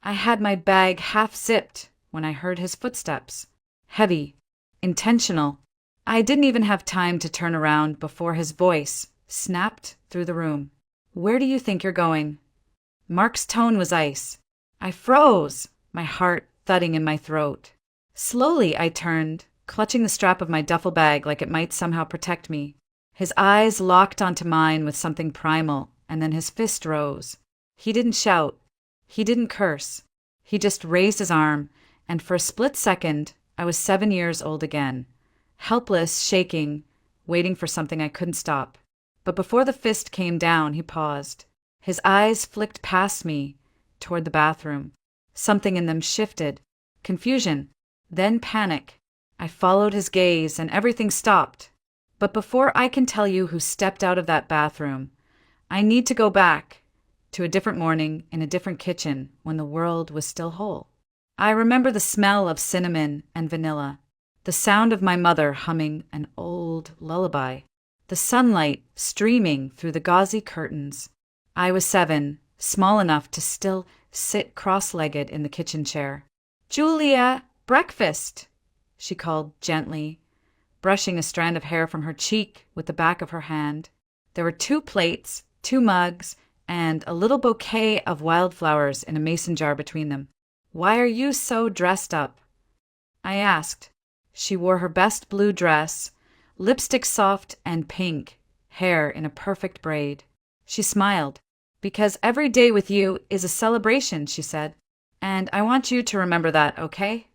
I had my bag half zipped when I heard his footsteps. Heavy, intentional. I didn't even have time to turn around before his voice snapped through the room. "Where do you think you're going?" Mark's tone was ice. I froze, my heart thudding in my throat. Slowly I turned, clutching the strap of my duffel bag like it might somehow protect me. His eyes locked onto mine with something primal, and then his fist rose. He didn't shout. He didn't curse. He just raised his arm, and for a split second, I was 7 years old again. Helpless, shaking, waiting for something I couldn't stop. But before the fist came down, he paused. His eyes flicked past me, toward the bathroom. Something in them shifted. Confusion, then panic. I followed his gaze, and everything stopped. But before I can tell you who stepped out of that bathroom, I need to go back to a different morning in a different kitchen when the world was still whole. I remember the smell of cinnamon and vanilla, the sound of my mother humming an old lullaby, the sunlight streaming through the gauzy curtains. I was 7, small enough to still sit cross-legged in the kitchen chair. "Julia, breakfast!" she called gently, brushing a strand of hair from her cheek with the back of her hand. There were 2 plates, 2 mugs, and a little bouquet of wildflowers in a mason jar between them. "Why are you so dressed up?" I asked. She wore her best blue dress, lipstick soft and pink, hair in a perfect braid. She smiled. "Because every day with you is a celebration," she said. "And I want you to remember that, okay?"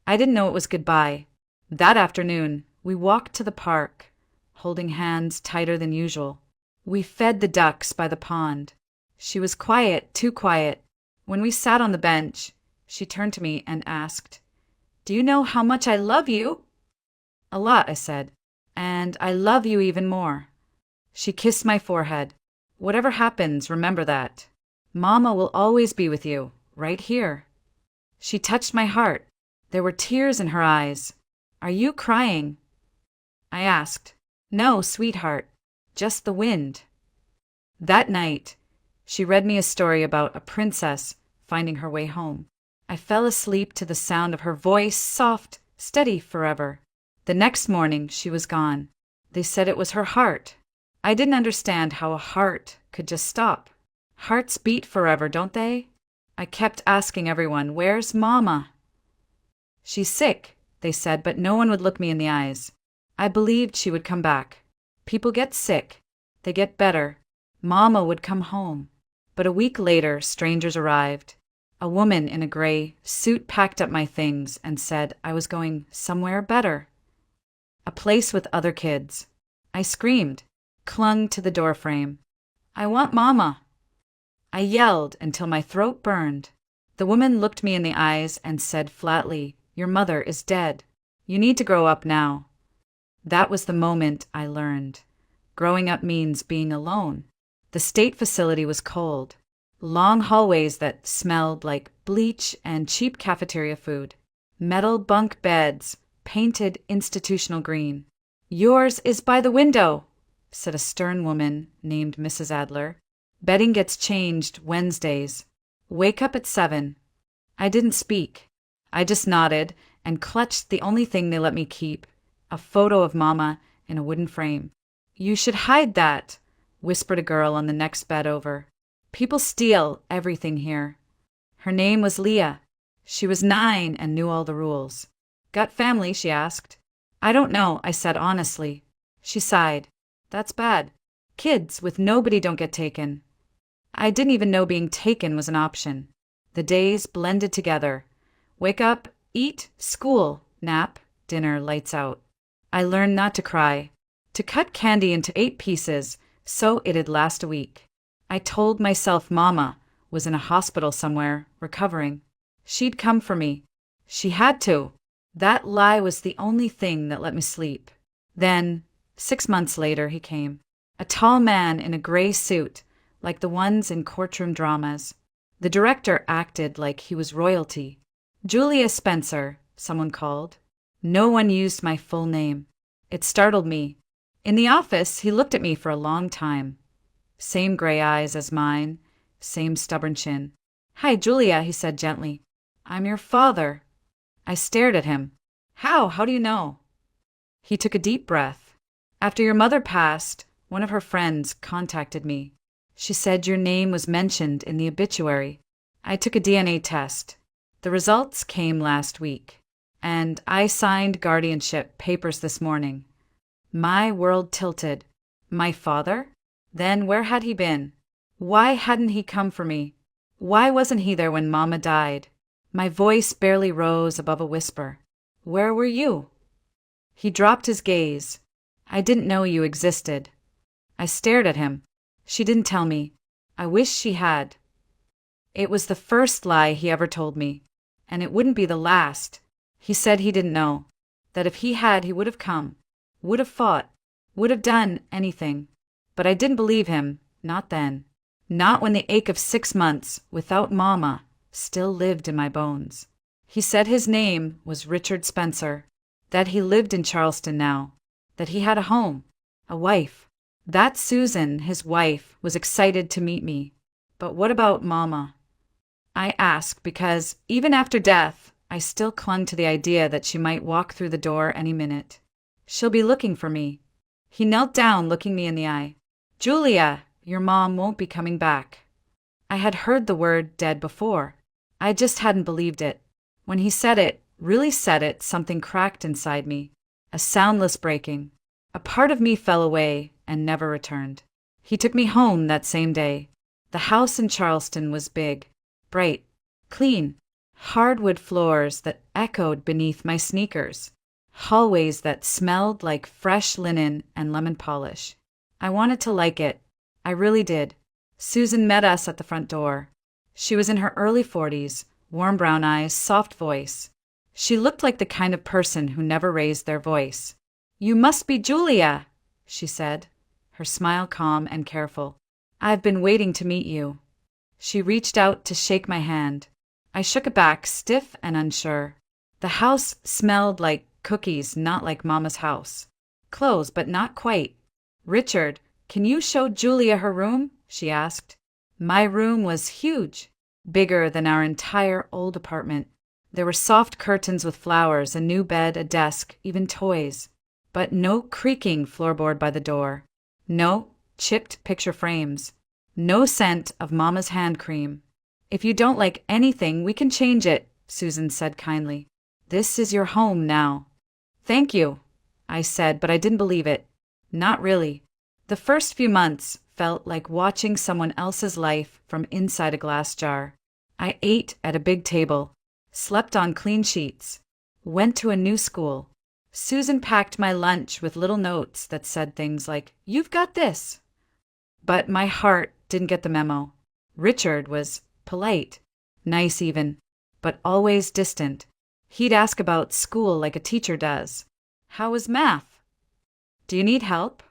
I didn't know it was goodbye. That afternoon, we walked to the park, holding hands tighter than usual. We fed the ducks by the pond. She was quiet, too quiet. When we sat on the bench, she turned to me and asked, "Do you know how much I love you?" "A lot," I said. "And I love you even more." She kissed my forehead. "Whatever happens, remember that. Mama will always be with you, right here." She touched my heart. There were tears in her eyes. "Are you crying?" I asked. "No, sweetheart, just the wind." That night, she read me a story about a princess finding her way home. I fell asleep to the sound of her voice, soft, steady forever. The next morning, she was gone. They said it was her heart. I didn't understand how a heart could just stop. Hearts beat forever, don't they? I kept asking everyone, "Where's Mama?" "She's sick," they said, but no one would look me in the eyes. I believed she would come back. People get sick. They get better. Mama would come home. But a week later, strangers arrived. A woman in a gray suit packed up my things and said I was going somewhere better. A place with other kids. I screamed, clung to the doorframe. "I want Mama." I yelled until my throat burned. The woman looked me in the eyes and said flatly, "Your mother is dead. You need to grow up now." That was the moment I learned. Growing up means being alone. The state facility was cold. Long hallways that smelled like bleach and cheap cafeteria food. Metal bunk beds, painted institutional green. "Yours is by the window," said a stern woman named Mrs. Adler. "Bedding gets changed Wednesdays. Wake up at 7. I didn't speak. I just nodded and clutched the only thing they let me keep, a photo of Mama in a wooden frame. "You should hide that," whispered a girl on the next bed over. "People steal everything here." Her name was Leah. She was 9 and knew all the rules. "Got family?" she asked. "I don't know," I said honestly. She sighed. "That's bad. Kids with nobody don't get taken." I didn't even know being taken was an option. The days blended together. Wake up, eat, school, nap, dinner, lights out. I learned not to cry, to cut candy into 8 pieces so it'd last a week. I told myself Mama was in a hospital somewhere, recovering. She'd come for me. She had to. That lie was the only thing that let me sleep. Then, 6 months later, he came. A tall man in a gray suit, like the ones in courtroom dramas. The director acted like he was royalty. "Julia Spencer," someone called. No one used my full name. It startled me. In the office, he looked at me for a long time. Same gray eyes as mine, same stubborn chin. "Hi, Julia," he said gently. "I'm your father." I stared at him. How? How do you know? He took a deep breath. "After your mother passed, one of her friends contacted me. She said your name was mentioned in the obituary. I took a DNA test. The results came last week, and I signed guardianship papers this morning." My world tilted. My father? Then where had he been? Why hadn't he come for me? Why wasn't he there when Mama died? My voice barely rose above a whisper. "Where were you?" He dropped his gaze. "I didn't know you existed." I stared at him. "She didn't tell me. I wish she had." It was the first lie he ever told me, and it wouldn't be the last. He said he didn't know, that if he had, he would have come, would have fought, would have done anything. But I didn't believe him, not then. Not when the ache of 6 months, without Mama, still lived in my bones. He said his name was Richard Spencer, that he lived in Charleston now, that he had a home, a wife. That Susan, his wife, was excited to meet me. But what about Mama? I asked because, even after death, I still clung to the idea that she might walk through the door any minute. "She'll be looking for me." He knelt down, looking me in the eye. "Julia, your mom won't be coming back." I had heard the word dead before. I just hadn't believed it. When he said it, really said it, something cracked inside me. A soundless breaking. A part of me fell away and never returned. He took me home that same day. The house in Charleston was big, bright, clean, hardwood floors that echoed beneath my sneakers, hallways that smelled like fresh linen and lemon polish. I wanted to like it. I really did. Susan met us at the front door. She was in her early 40s, warm brown eyes, soft voice. She looked like the kind of person who never raised their voice. "You must be Julia," she said, her smile calm and careful. "I've been waiting to meet you." She reached out to shake my hand. I shook it back, stiff and unsure. The house smelled like cookies, not like Mama's house. Clothes, but not quite. "Richard, can you show Julia her room?" she asked. My room was huge, bigger than our entire old apartment. There were soft curtains with flowers, a new bed, a desk, even toys. But no creaking floorboard by the door. No chipped picture frames. No scent of Mama's hand cream. "If you don't like anything, we can change it," Susan said kindly. "This is your home now." "Thank you," I said, but I didn't believe it. Not really. The first few months felt like watching someone else's life from inside a glass jar. I ate at a big table, slept on clean sheets, went to a new school. Susan packed my lunch with little notes that said things like, "You've got this." But my heart didn't get the memo. Richard was polite, nice even, but always distant. He'd ask about school like a teacher does. "How was math?" "Do you need help?"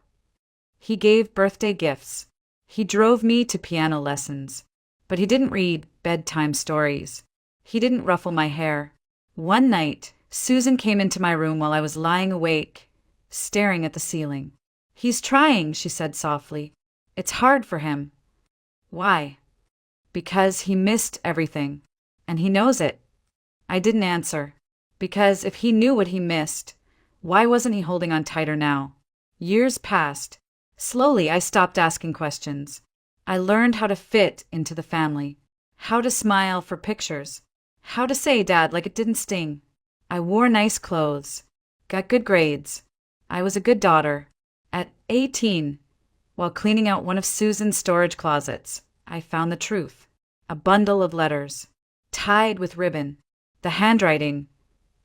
He gave birthday gifts. He drove me to piano lessons. But he didn't read bedtime stories. He didn't ruffle my hair. One night, Susan came into my room while I was lying awake, staring at the ceiling. "He's trying," she said softly. "It's hard for him." "Why?" "Because he missed everything, and he knows it." I didn't answer. Because if he knew what he missed, why wasn't he holding on tighter now? Years passed. Slowly, I stopped asking questions. I learned how to fit into the family, how to smile for pictures, how to say Dad like it didn't sting. I wore nice clothes, got good grades. I was a good daughter. At 18, while cleaning out one of Susan's storage closets, I found the truth. A bundle of letters, tied with ribbon, the handwriting,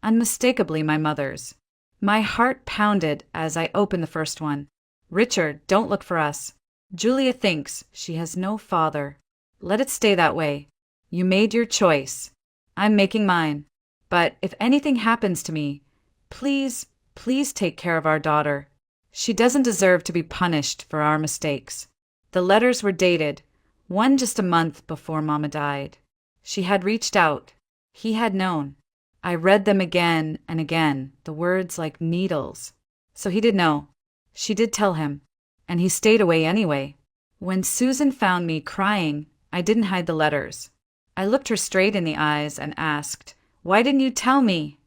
unmistakably my mother's. My heart pounded as I opened the first one. "Richard, don't look for us. Julia thinks she has no father. Let it stay that way. You made your choice. I'm making mine. But if anything happens to me, please, please take care of our daughter. She doesn't deserve to be punished for our mistakes." The letters were dated, one just a month before Mama died. She had reached out. He had known. I read them again and again, the words like needles. So he did know. She did tell him. And he stayed away anyway. When Susan found me crying, I didn't hide the letters. I looked her straight in the eyes and asked, "Why didn't you tell me?"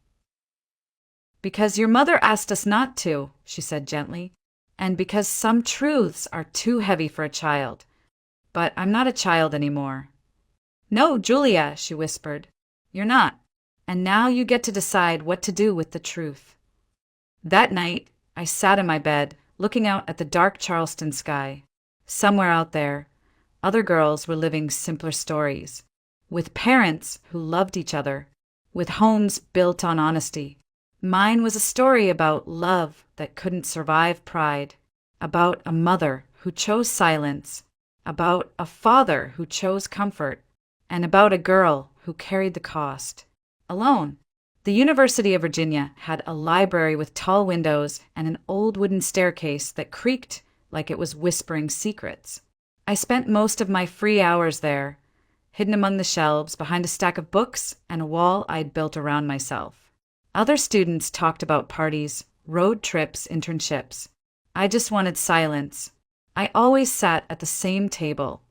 "Because your mother asked us not to," she said gently, "and because some truths are too heavy for a child. But I'm not a child anymore." "No, Julia," she whispered. "You're not. And now you get to decide what to do with the truth." That night, I sat in my bed, looking out at the dark Charleston sky. Somewhere out there, other girls were living simpler stories, with parents who loved each other, with homes built on honesty. Mine was a story about love that couldn't survive pride, about a mother who chose silence, about a father who chose comfort, and about a girl who carried the cost, alone. The University of Virginia had a library with tall windows and an old wooden staircase that creaked like it was whispering secrets. I spent most of my free hours there, hidden among the shelves behind a stack of books and a wall I'd built around myself. Other students talked about parties, road trips, internships. I just wanted silence. I always sat at the same table,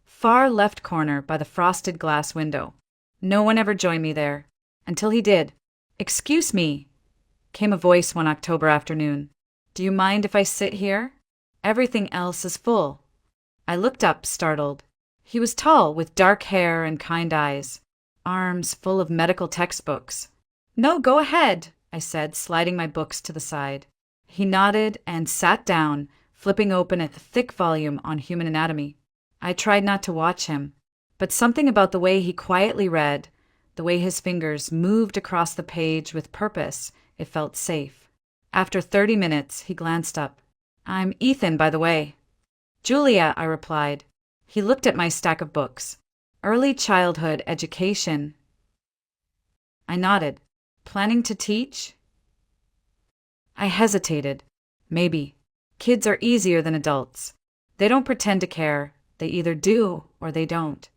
far left corner by the frosted glass window. No one ever joined me there, until he did. "Excuse me," came a voice one October afternoon. "Do you mind if I sit here? Everything else is full." I looked up, startled. He was tall, with dark hair and kind eyes, arms full of medical textbooks. "No, go ahead," I said, sliding my books to the side. He nodded and sat down, flipping open a thick volume on human anatomy. I tried not to watch him, but something about the way he quietly read, the way his fingers moved across the page with purpose, it felt safe. After 30 minutes, he glanced up. "I'm Ethan, by the way." "Julia," I replied. He looked at my stack of books. "Early childhood education." I nodded. "Planning to teach?" I hesitated. Maybe. Kids are easier than adults. They don't pretend to care. They either do or they don't.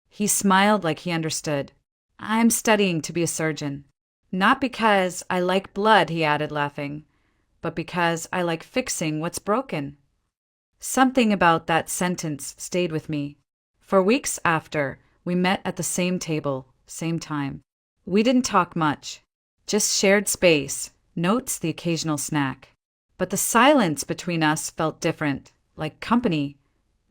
He smiled like he understood. "I'm studying to be a surgeon. Not because I like blood," he added, laughing, "but because I like fixing what's broken." Something about that sentence stayed with me. For weeks after, we met at the same table, same time. We didn't talk much, just shared space, notes, the occasional snack. But the silence between us felt different, like company,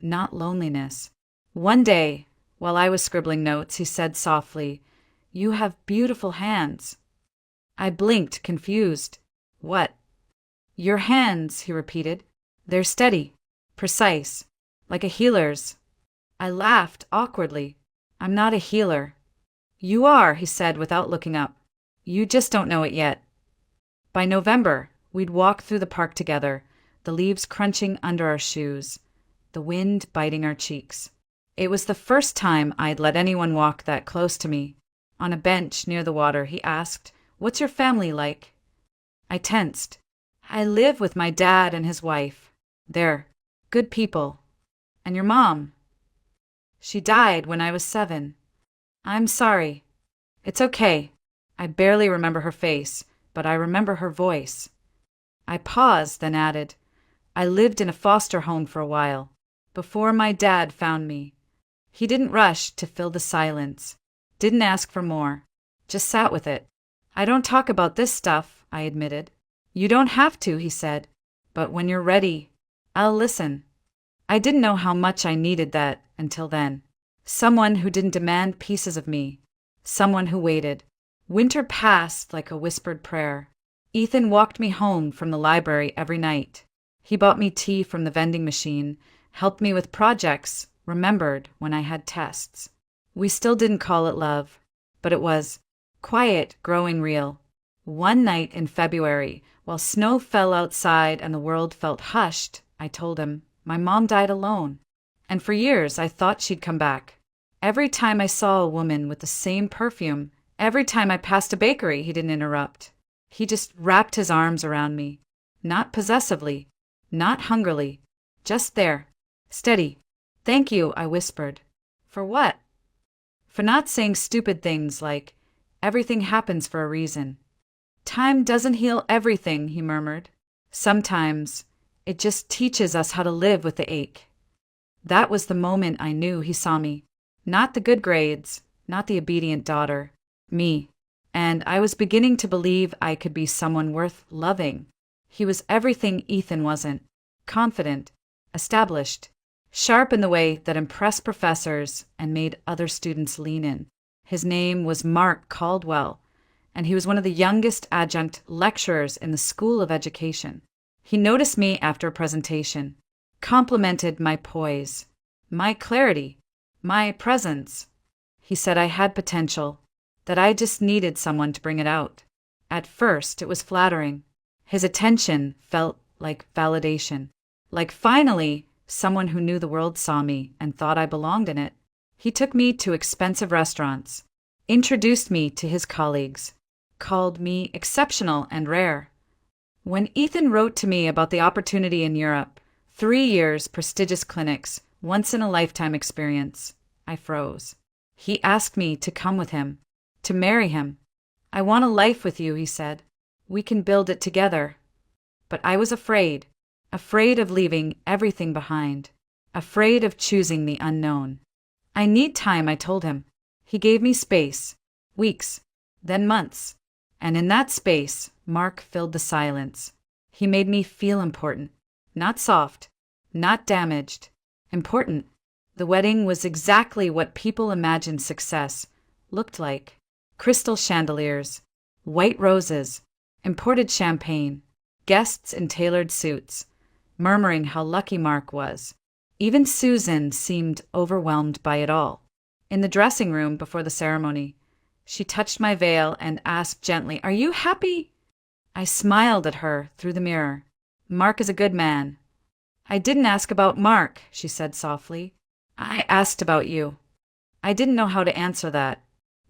not loneliness. One day, while I was scribbling notes, he said softly, "You have beautiful hands." I blinked, confused. "What?" "Your hands," he repeated. "They're steady, precise, like a healer's." I laughed awkwardly. "I'm not a healer." "You are," he said without looking up. "You just don't know it yet." By November, we'd walk through the park together, the leaves crunching under our shoes, the wind biting our cheeks. It was the first time I'd let anyone walk that close to me. On a bench near the water, he asked, "What's your family like?" I tensed. "I live with my dad and his wife. They're good people." "And your mom?" "She died when I was 7. "I'm sorry." "It's okay." I barely remember her face, but I remember her voice. I paused, then added, "I lived in a foster home for a while, before my dad found me." He didn't rush to fill the silence, didn't ask for more, just sat with it. "I don't talk about this stuff," I admitted. "You don't have to," he said, "but when you're ready, I'll listen." I didn't know how much I needed that until then. Someone who didn't demand pieces of me, someone who waited. Winter passed like a whispered prayer. Ethan walked me home from the library every night. He bought me tea from the vending machine, helped me with projects, remembered when I had tests. We still didn't call it love, but it was quiet, growing real. One night in February, while snow fell outside and the world felt hushed, I told him, "My mom died alone." And for years I thought she'd come back. Every time I saw a woman with the same perfume, every time I passed a bakery, he didn't interrupt. He just wrapped his arms around me. Not possessively, not hungrily, just there, steady. "Thank you," I whispered. "For what?" "For not saying stupid things like, 'Everything happens for a reason.'" "Time doesn't heal everything," he murmured. "Sometimes it just teaches us how to live with the ache." That was the moment I knew he saw me. Not the good grades, not the obedient daughter. Me. And I was beginning to believe I could be someone worth loving. He was everything Ethan wasn't. Confident, established, sharp in the way that impressed professors and made other students lean in. His name was Mark Caldwell, and he was one of the youngest adjunct lecturers in the School of Education. He noticed me after a presentation, complimented my poise, my clarity, my presence. He said I had potential, that I just needed someone to bring it out. At first, it was flattering. His attention felt like validation, like finally someone who knew the world saw me and thought I belonged in it. He took me to expensive restaurants, introduced me to his colleagues, called me exceptional and rare. When Ethan wrote to me about the opportunity in Europe, 3 years, prestigious clinics, once-in-a-lifetime experience, I froze. He asked me to come with him, to marry him. I want a life with you, he said. We can build it together. But I was afraid of leaving everything behind, afraid of choosing the unknown. I need time, I told him. He gave me space, weeks, then months. And in that space, Mark filled the silence. He made me feel important, not soft, not damaged, important. The wedding was exactly what people imagined success looked like. Crystal chandeliers, white roses, imported champagne, guests in tailored suits, murmuring how lucky Mark was. Even Susan seemed overwhelmed by it all. In the dressing room before the ceremony, she touched my veil and asked gently, "Are you happy?" I smiled at her through the mirror. "Mark is a good man." "I didn't ask about Mark," she said softly. "I asked about you." I didn't know how to answer that.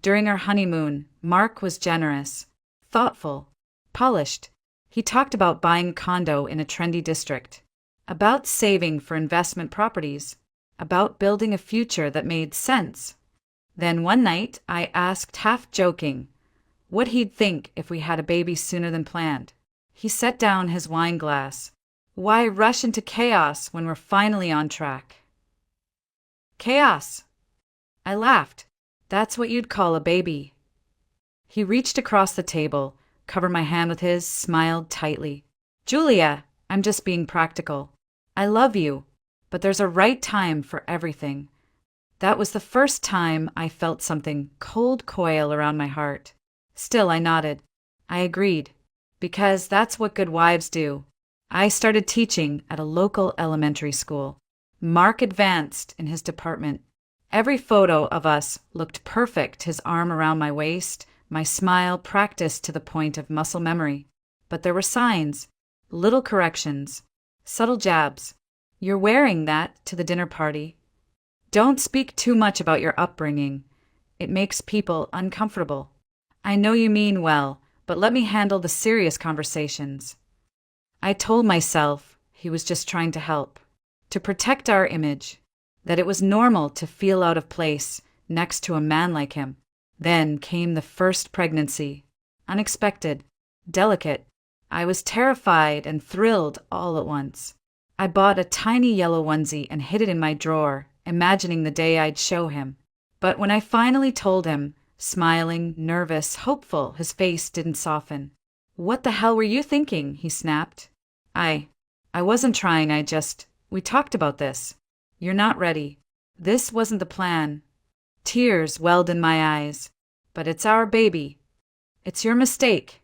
During our honeymoon, Mark was generous, thoughtful, polished. He talked about buying a condo in a trendy district, about saving for investment properties, about building a future that made sense. Then one night, I asked, half joking, what he'd think if we had a baby sooner than planned. He set down his wine glass. "Why rush into chaos when we're finally on track?" "Chaos." I laughed. "That's what you'd call a baby." He reached across the table, covered my hand with his, smiled tightly. "Julia, I'm just being practical. I love you, but there's a right time for everything." That was the first time I felt something cold coil around my heart. Still, I nodded. I agreed, because that's what good wives do. I started teaching at a local elementary school. Mark advanced in his department. Every photo of us looked perfect, his arm around my waist, my smile practiced to the point of muscle memory. But there were signs, little corrections, subtle jabs. "You're wearing that to the dinner party. Don't speak too much about your upbringing. It makes people uncomfortable. I know you mean well, but let me handle the serious conversations." I told myself he was just trying to help, to protect our image, that it was normal to feel out of place next to a man like him. Then came the first pregnancy. Unexpected, delicate. I was terrified and thrilled all at once. I bought a tiny yellow onesie and hid it in my drawer, imagining the day I'd show him. But when I finally told him, smiling, nervous, hopeful, his face didn't soften. "What the hell were you thinking?" he snapped. I wasn't trying, we talked about this. You're not ready. This wasn't the plan." Tears welled in my eyes. "But it's our baby. It's your mistake."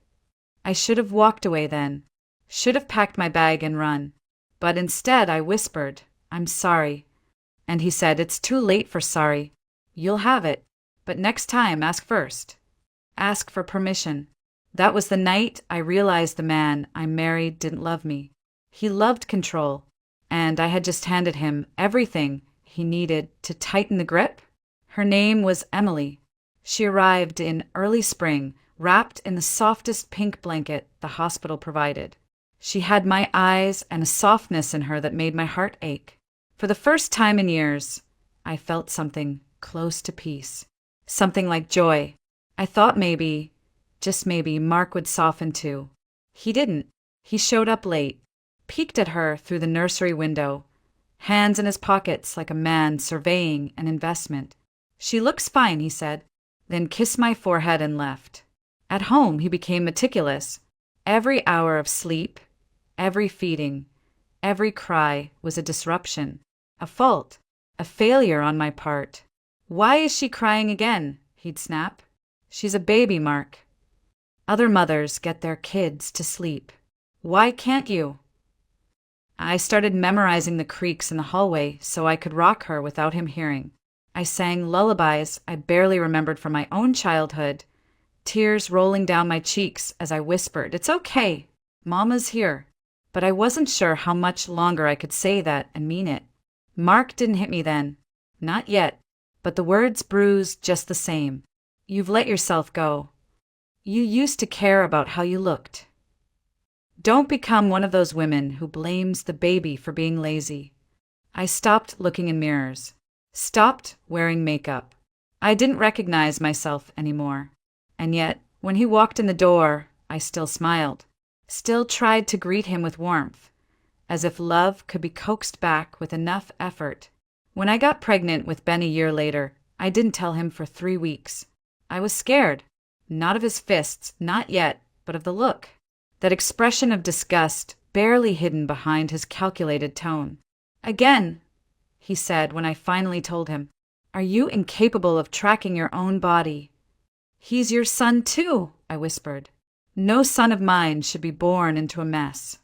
I should have walked away then, should have packed my bag and run. But instead I whispered, "I'm sorry." And he said, "It's too late for sorry. You'll have it. But next time, ask first. Ask for permission." That was the night I realized the man I married didn't love me. He loved control, and I had just handed him everything he needed to tighten the grip. Her name was Emily. She arrived in early spring, wrapped in the softest pink blanket the hospital provided. She had my eyes and a softness in her that made my heart ache. For the first time in years, I felt something close to peace, something like joy. I thought maybe, just maybe, Mark would soften too. He didn't. He showed up late, peeked at her through the nursery window, hands in his pockets like a man surveying an investment. She looks fine, he said, then kissed my forehead and left. At home, he became meticulous. Every hour of sleep, every feeding, every cry was a disruption, a fault, a failure on my part. Why is she crying again? He'd snap. She's a baby, Mark. Other mothers get their kids to sleep. Why can't you? I started memorizing the creaks in the hallway so I could rock her without him hearing. I sang lullabies I barely remembered from my own childhood, tears rolling down my cheeks as I whispered, "It's okay, Mama's here." But I wasn't sure how much longer I could say that and mean it. Mark didn't hit me then. Not yet, but the words bruised just the same. You've let yourself go. You used to care about how you looked. Don't become one of those women who blames the baby for being lazy. I stopped looking in mirrors. Stopped wearing makeup. I didn't recognize myself anymore. And yet, when he walked in the door, I still smiled. Still tried to greet him with warmth, as if love could be coaxed back with enough effort. When I got pregnant with Ben a year later, I didn't tell him for 3 weeks. I was scared. Not of his fists, not yet, but of the look. That expression of disgust barely hidden behind his calculated tone. "Again," he said when I finally told him, "are you incapable of tracking your own body?" "He's your son too," I whispered. "No son of mine should be born into a mess."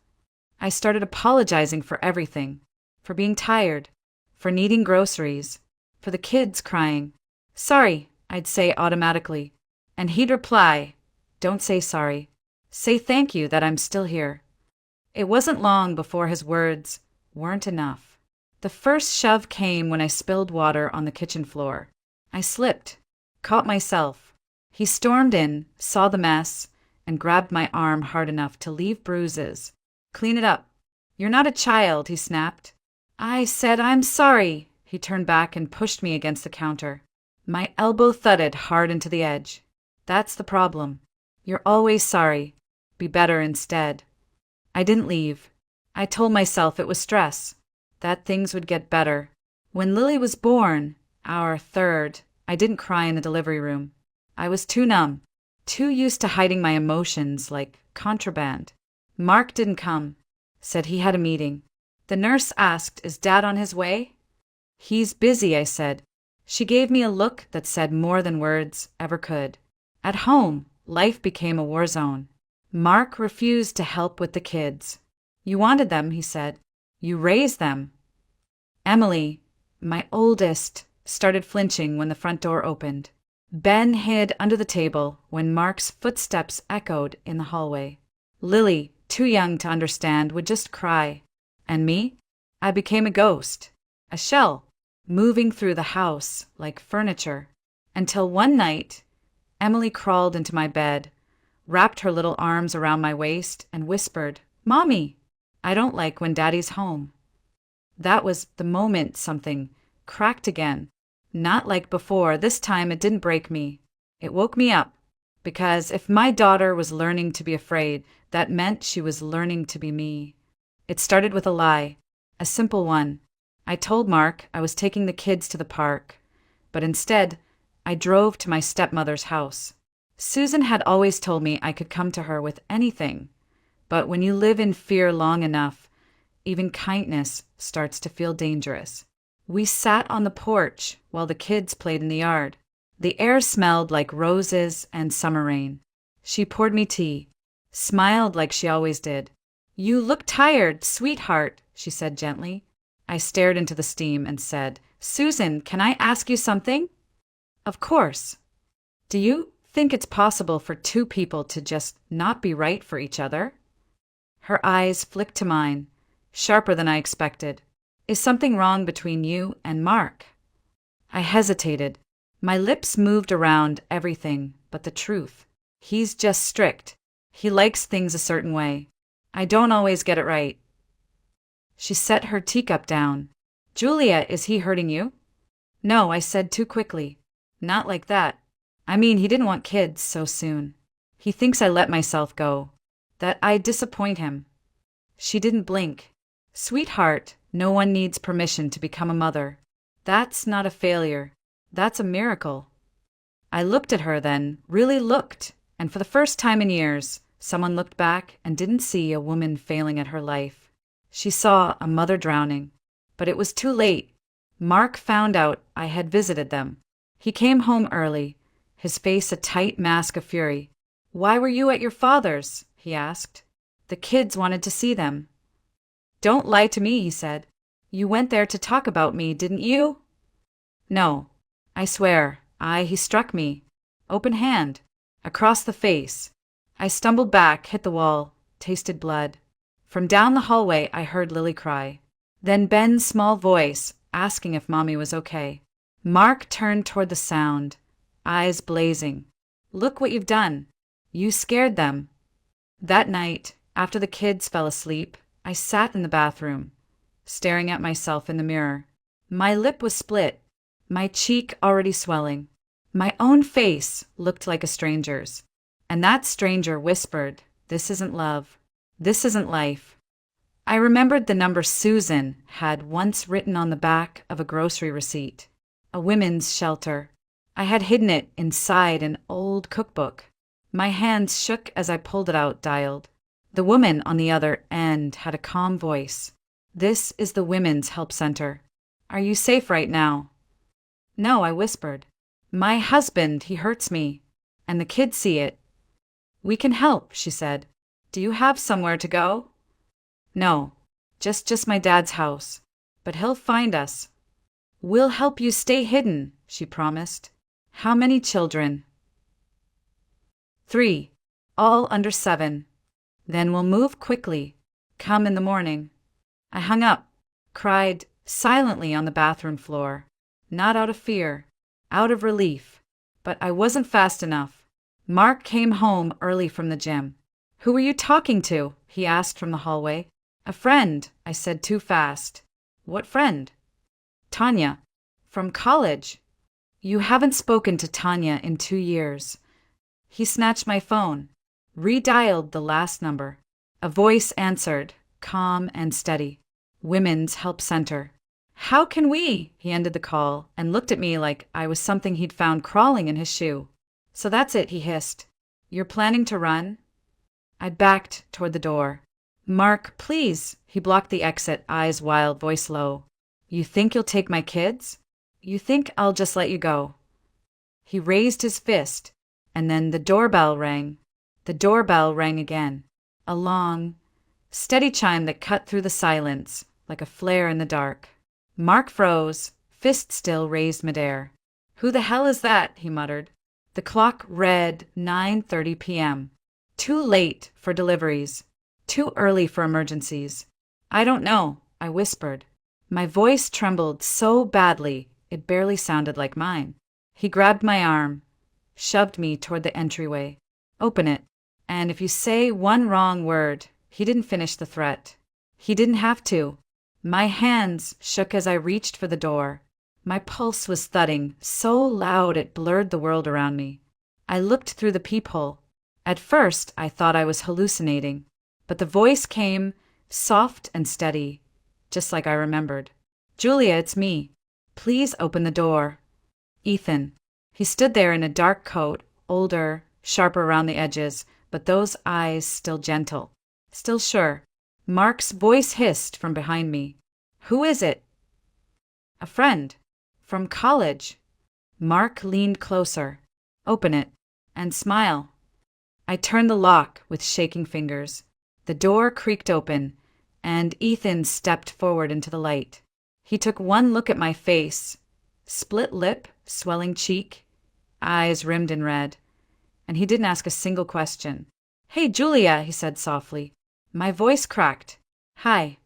I started apologizing for everything. For being tired. For needing groceries. For the kids crying. "Sorry," I'd say automatically. And he'd reply, "Don't say sorry. Say thank you that I'm still here." It wasn't long before his words weren't enough. The first shove came when I spilled water on the kitchen floor. I slipped, caught myself. He stormed in, saw the mess, and grabbed my arm hard enough to leave bruises. "Clean it up." "You're not a child," he snapped. I said, "I'm sorry." He turned back and pushed me against the counter. My elbow thudded hard into the edge. "That's the problem. You're always sorry. Be better instead." I didn't leave. I told myself it was stress, that things would get better. When Lily was born, our third, I didn't cry in the delivery room. I was too numb, too used to hiding my emotions like contraband. Mark didn't come. Said he had a meeting. The nurse asked, "Is Dad on his way?" "He's busy," I said. She gave me a look that said more than words ever could. At home, life became a war zone. Mark refused to help with the kids. "You wanted them," he said. "You raised them." Emily, my oldest, started flinching when the front door opened. Ben hid under the table when Mark's footsteps echoed in the hallway. Lily, too young to understand, would just cry. And me? I became a ghost, a shell, moving through the house like furniture. Until one night, Emily crawled into my bed, wrapped her little arms around my waist, and whispered, "Mommy, I don't like when Daddy's home." That was the moment something cracked again. Not like before, this time it didn't break me. It woke me up. Because if my daughter was learning to be afraid, that meant she was learning to be me. It started with a lie, a simple one. I told Mark I was taking the kids to the park, but instead, I drove to my stepmother's house. Susan had always told me I could come to her with anything, but when you live in fear long enough, even kindness starts to feel dangerous. We sat on the porch while the kids played in the yard. The air smelled like roses and summer rain. She poured me tea, smiled like she always did. "You look tired, sweetheart," she said gently. I stared into the steam and said, "Susan, can I ask you something?" "Of course." "Do you think it's possible for two people to just not be right for each other?" Her eyes flicked to mine, sharper than I expected. "Is something wrong between you and Mark?" I hesitated. My lips moved around everything but the truth. He's just strict. He likes things a certain way. I don't always get it right. She set her teacup down. "Julia, is he hurting you?" "No," I said too quickly. "Not like that. I mean, he didn't want kids so soon. He thinks I let myself go, that I disappoint him." She didn't blink. "Sweetheart, no one needs permission to become a mother. That's not a failure. That's a miracle. I looked at her then, really looked, and for the first time in years, someone looked back and didn't see a woman failing at her life. She saw a mother drowning. But it was too late. Mark found out I had visited them. He came home early, his face a tight mask of fury. "Why were you at your father's?" he asked. "The kids wanted to see them." "Don't lie to me," he said. "You went there to talk about me, didn't you?" "No. I swear. He struck me. Open hand. Across the face. I stumbled back, hit the wall, tasted blood. From down the hallway I heard Lily cry. Then Ben's small voice, asking if Mommy was okay. Mark turned toward the sound, eyes blazing. "Look what you've done. You scared them." That night, after the kids fell asleep, I sat in the bathroom, staring at myself in the mirror. My lip was split, my cheek already swelling. My own face looked like a stranger's. And that stranger whispered, "This isn't love. This isn't life." I remembered the number Susan had once written on the back of a grocery receipt. A women's shelter. I had hidden it inside an old cookbook. My hands shook as I pulled it out, dialed. The woman on the other end had a calm voice. "This is the Women's Help Center. Are you safe right now?" "No," I whispered. "My husband, he hurts me. And the kids see it." "We can help," she said. "Do you have somewhere to go?" "No, just my dad's house. But he'll find us." "We'll help you stay hidden," she promised. "How many children?" 3, all under 7. "Then we'll move quickly. Come in the morning." I hung up, cried silently on the bathroom floor. Not out of fear, out of relief. But I wasn't fast enough. Mark came home early from the gym. "Who were you talking to?" he asked from the hallway. "A friend," I said too fast. "What friend?" "Tanya. From college." "You haven't spoken to Tanya in 2 years." He snatched my phone, redialed the last number. A voice answered, calm and steady. "Women's Help Center." "How can we?" He ended the call and looked at me like I was something he'd found crawling in his shoe. "So that's it," he hissed. "You're planning to run?" I backed toward the door. "Mark, please." He blocked the exit, eyes wild, voice low. "You think you'll take my kids? You think I'll just let you go?" He raised his fist, and then the doorbell rang. The doorbell rang again. A long, steady chime that cut through the silence, like a flare in the dark. Mark froze, fist still raised midair. "Who the hell is that?" he muttered. The clock read 9:30 p.m. Too late for deliveries. Too early for emergencies. "I don't know," I whispered. My voice trembled so badly it barely sounded like mine. He grabbed my arm, shoved me toward the entryway. "Open it. And if you say one wrong word," he didn't finish the threat. He didn't have to. My hands shook as I reached for the door. My pulse was thudding so loud it blurred the world around me. I looked through the peephole. At first, I thought I was hallucinating. But the voice came, soft and steady, just like I remembered. "Julia, it's me. Please open the door." Ethan. He stood there in a dark coat, older, sharper around the edges, but those eyes still gentle, still sure. Mark's voice hissed from behind me. "Who is it?" "A friend. From college." Mark leaned closer. "Open it. And smile." I turned the lock with shaking fingers. The door creaked open, and Ethan stepped forward into the light. He took one look at my face, split lip, swelling cheek, eyes rimmed in red, and he didn't ask a single question. "Hey, Julia," he said softly. My voice cracked. "Hi."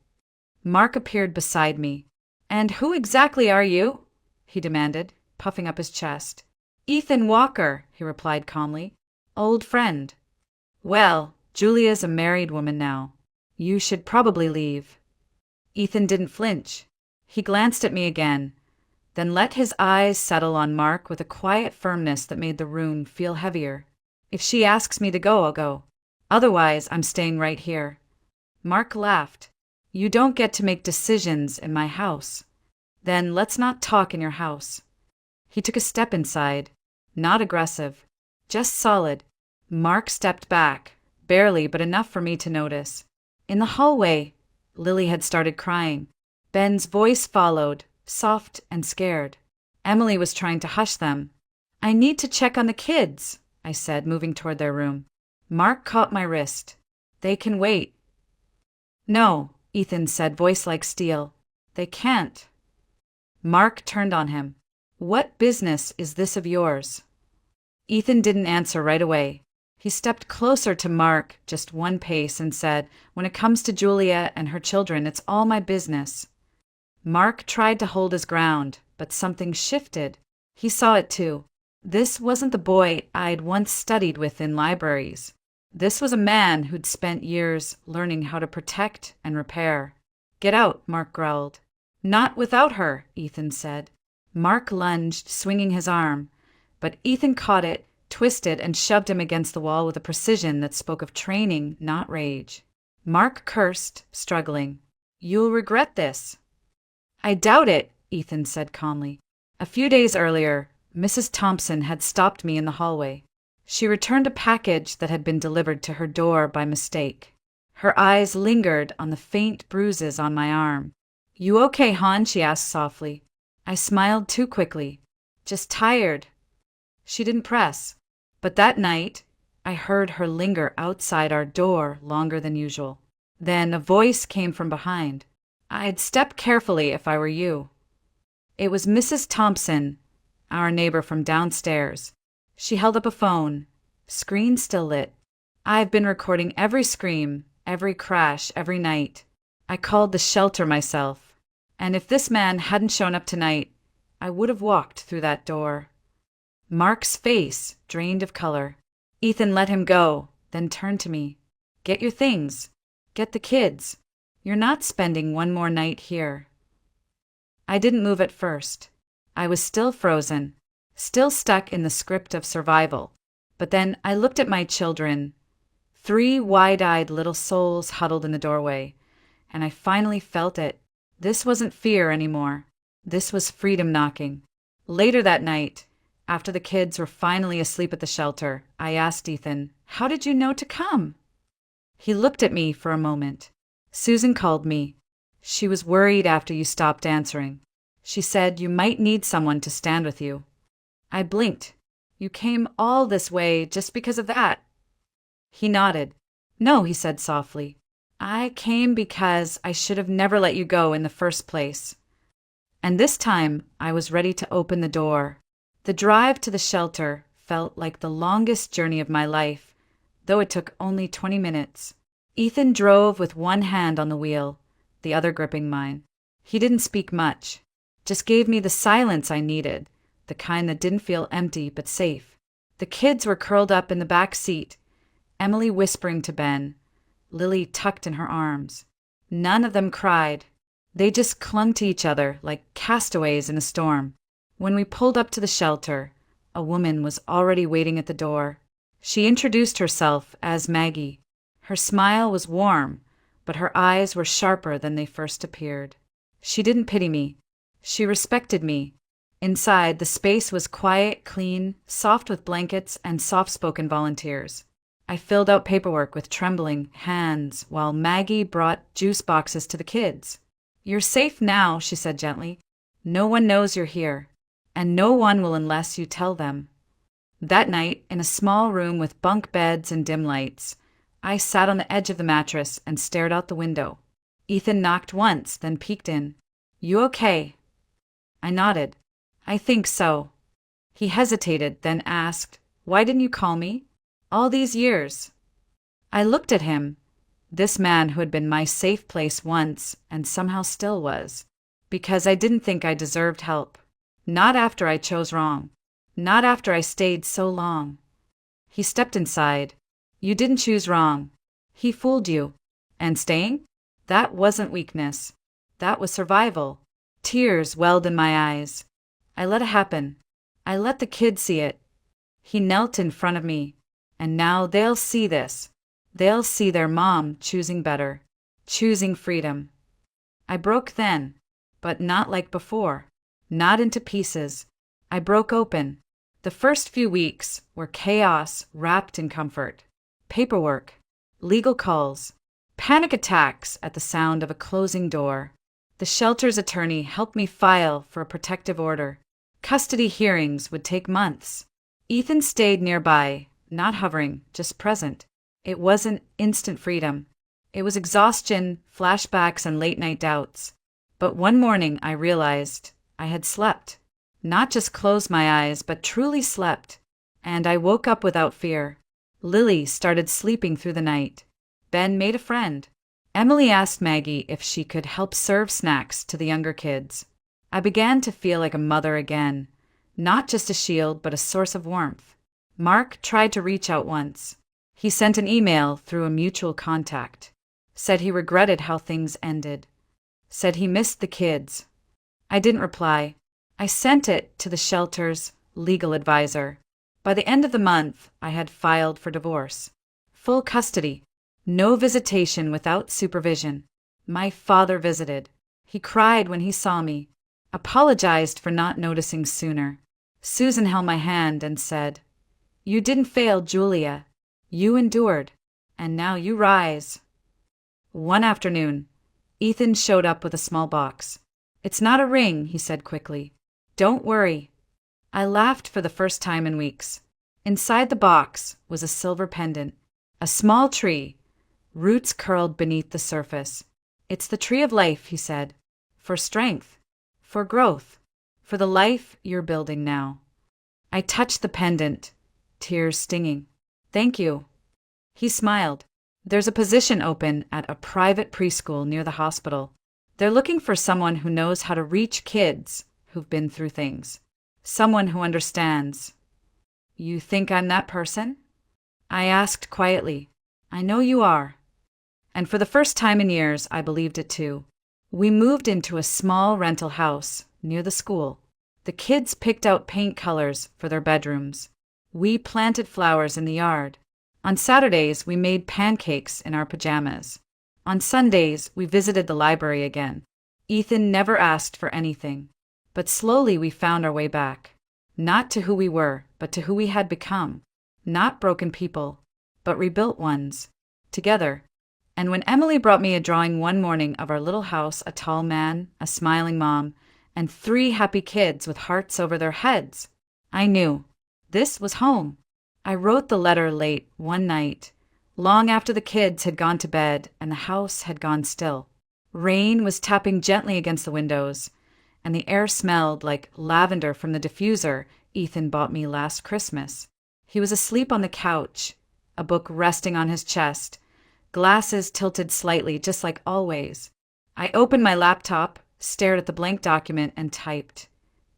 Mark appeared beside me. "And who exactly are you?" he demanded, puffing up his chest. "Ethan Walker," he replied calmly. "Old friend." "Well, Julia's a married woman now. You should probably leave." Ethan didn't flinch. He glanced at me again, then let his eyes settle on Mark with a quiet firmness that made the room feel heavier. "If she asks me to go, I'll go. Otherwise, I'm staying right here." Mark laughed. "You don't get to make decisions in my house." "Then let's not talk in your house." He took a step inside. Not aggressive. Just solid. Mark stepped back. Barely, but enough for me to notice. In the hallway, Lily had started crying. Ben's voice followed, soft and scared. Emily was trying to hush them. "I need to check on the kids," I said, moving toward their room. Mark caught my wrist. "They can wait." "No," Ethan said, voice like steel. "They can't." Mark turned on him. "What business is this of yours?" Ethan didn't answer right away. He stepped closer to Mark, just one pace, and said, "When it comes to Julia and her children, it's all my business." Mark tried to hold his ground, but something shifted. He saw it too. This wasn't the boy I'd once studied with in libraries. This was a man who'd spent years learning how to protect and repair. "Get out," Mark growled. "Not without her," Ethan said. Mark lunged, swinging his arm, but Ethan caught it, twisted, and shoved him against the wall with a precision that spoke of training, not rage. Mark cursed, struggling. "You'll regret this." "I doubt it," Ethan said calmly. A few days earlier, Mrs. Thompson had stopped me in the hallway. She returned a package that had been delivered to her door by mistake. Her eyes lingered on the faint bruises on my arm. "You okay, hon?" she asked softly. I smiled too quickly. "Just tired." She didn't press. But that night, I heard her linger outside our door longer than usual. Then a voice came from behind. "I'd step carefully if I were you." It was Mrs. Thompson, our neighbor from downstairs. She held up a phone, screen still lit. I've been recording every scream, every crash, every night. I called the shelter myself. And if this man hadn't shown up tonight, I would have walked through that door. Mark's face drained of color. Ethan let him go, then turned to me. "Get your things. Get the kids. You're not spending one more night here." I didn't move at first. I was still frozen, still stuck in the script of survival. But then I looked at my children, 3 wide-eyed little souls huddled in the doorway, and I finally felt it. This wasn't fear anymore. This was freedom knocking. Later that night, after the kids were finally asleep at the shelter, I asked Ethan, "How did you know to come?" He looked at me for a moment. "Susan called me. She was worried after you stopped answering. She said you might need someone to stand with you." I blinked. "You came all this way just because of that?" He nodded. "No," he said softly. "I came because I should have never let you go in the first place." And this time I was ready to open the door. The drive to the shelter felt like the longest journey of my life, though it took only 20 minutes. Ethan drove with one hand on the wheel, the other gripping mine. He didn't speak much, just gave me the silence I needed, the kind that didn't feel empty but safe. The kids were curled up in the back seat, Emily whispering to Ben, Lily tucked in her arms. None of them cried. They just clung to each other like castaways in a storm. When we pulled up to the shelter, a woman was already waiting at the door. She introduced herself as Maggie. Her smile was warm, but her eyes were sharper than they first appeared. She didn't pity me. She respected me. Inside, the space was quiet, clean, soft with blankets and soft-spoken volunteers. I filled out paperwork with trembling hands while Maggie brought juice boxes to the kids. "You're safe now," she said gently. "No one knows you're here, and no one will unless you tell them." That night, in a small room with bunk beds and dim lights, I sat on the edge of the mattress and stared out the window. Ethan knocked once, then peeked in. "You okay?" I nodded. "I think so." He hesitated, then asked, "Why didn't you call me? All these years." I looked at him, this man who had been my safe place once and somehow still was, because I didn't think I deserved help. Not after I chose wrong. Not after I stayed so long. He stepped inside. "You didn't choose wrong. He fooled you. And staying? That wasn't weakness. That was survival." Tears welled in my eyes. I let it happen. I let the kids see it. He knelt in front of me. And now they'll see this. They'll see their mom choosing better, choosing freedom. I broke then, but not like before. Not into pieces. I broke open. The first few weeks were chaos wrapped in comfort. Paperwork, legal calls, panic attacks at the sound of a closing door. The shelter's attorney helped me file for a protective order. Custody hearings would take months. Ethan stayed nearby, not hovering, just present. It wasn't instant freedom. It was exhaustion, flashbacks, and late-night doubts. But one morning I realized I had slept. Not just closed my eyes, but truly slept. And I woke up without fear. Lily started sleeping through the night. Ben made a friend. Emily asked Maggie if she could help serve snacks to the younger kids. I began to feel like a mother again. Not just a shield, but a source of warmth. Mark tried to reach out once. He sent an email through a mutual contact. Said he regretted how things ended. Said he missed the kids. I didn't reply. I sent it to the shelter's legal advisor. By the end of the month, I had filed for divorce. Full custody. No visitation without supervision. My father visited. He cried when he saw me. Apologized for not noticing sooner. Susan held my hand and said, "You didn't fail, Julia. You endured. And now you rise." One afternoon, Ethan showed up with a small box. "It's not a ring," he said quickly. "Don't worry." I laughed for the first time in weeks. Inside the box was a silver pendant. A small tree. Roots curled beneath the surface. "It's the tree of life," he said. "For strength. For growth. For the life you're building now." I touched the pendant, tears stinging. "Thank you." He smiled. "There's a position open at a private preschool near the hospital. They're looking for someone who knows how to reach kids who've been through things. Someone who understands." "You think I'm that person?" I asked quietly. "I know you are." And for the first time in years, I believed it too. We moved into a small rental house near the school. The kids picked out paint colors for their bedrooms. We planted flowers in the yard. On Saturdays, we made pancakes in our pajamas. On Sundays, we visited the library again. Ethan never asked for anything. But slowly we found our way back. Not to who we were, but to who we had become. Not broken people, but rebuilt ones. Together. And when Emily brought me a drawing one morning of our little house, a tall man, a smiling mom, and 3 happy kids with hearts over their heads, I knew. This was home. I wrote the letter late one night, long after the kids had gone to bed and the house had gone still. Rain was tapping gently against the windows, and the air smelled like lavender from the diffuser Ethan bought me last Christmas. He was asleep on the couch, a book resting on his chest, glasses tilted slightly, just like always. I opened my laptop, stared at the blank document, and typed.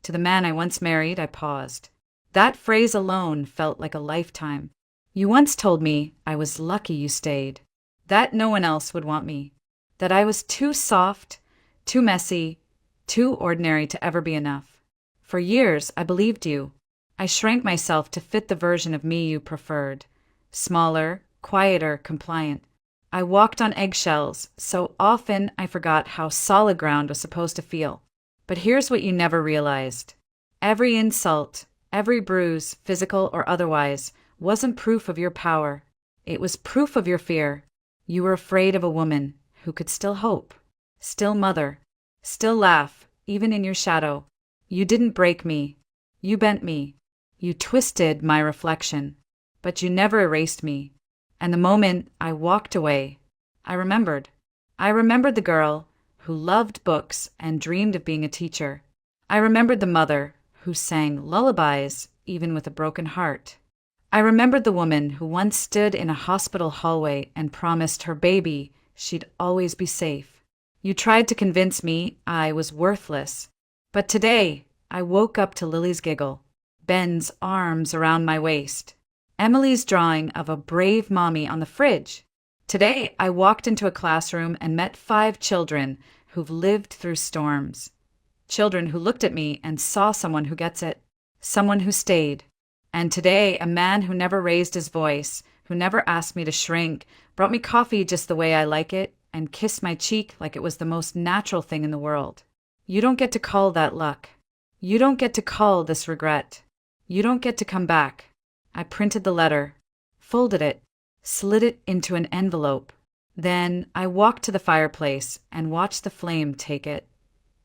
To the man I once married, I paused. That phrase alone felt like a lifetime. "You once told me I was lucky you stayed, that no one else would want me, that I was too soft, too messy, too ordinary to ever be enough. For years, I believed you. I shrank myself to fit the version of me you preferred. Smaller, quieter, compliant. I walked on eggshells, so often I forgot how solid ground was supposed to feel. But here's what you never realized. Every insult, every bruise, physical or otherwise, wasn't proof of your power. It was proof of your fear. You were afraid of a woman who could still hope, still mother, still laugh, even in your shadow. You didn't break me. You bent me. You twisted my reflection. But you never erased me. And the moment I walked away, I remembered. I remembered the girl who loved books and dreamed of being a teacher. I remembered the mother who sang lullabies even with a broken heart. I remembered the woman who once stood in a hospital hallway and promised her baby she'd always be safe. You tried to convince me I was worthless. But today, I woke up to Lily's giggle, Ben's arms around my waist, Emily's drawing of a brave mommy on the fridge. Today, I walked into a classroom and met 5 children who've lived through storms. Children who looked at me and saw someone who gets it, someone who stayed. And today, a man who never raised his voice, who never asked me to shrink, brought me coffee just the way I like it, and kissed my cheek like it was the most natural thing in the world. You don't get to call that luck. You don't get to call this regret. You don't get to come back. I printed the letter, folded it, slid it into an envelope. Then I walked to the fireplace and watched the flame take it.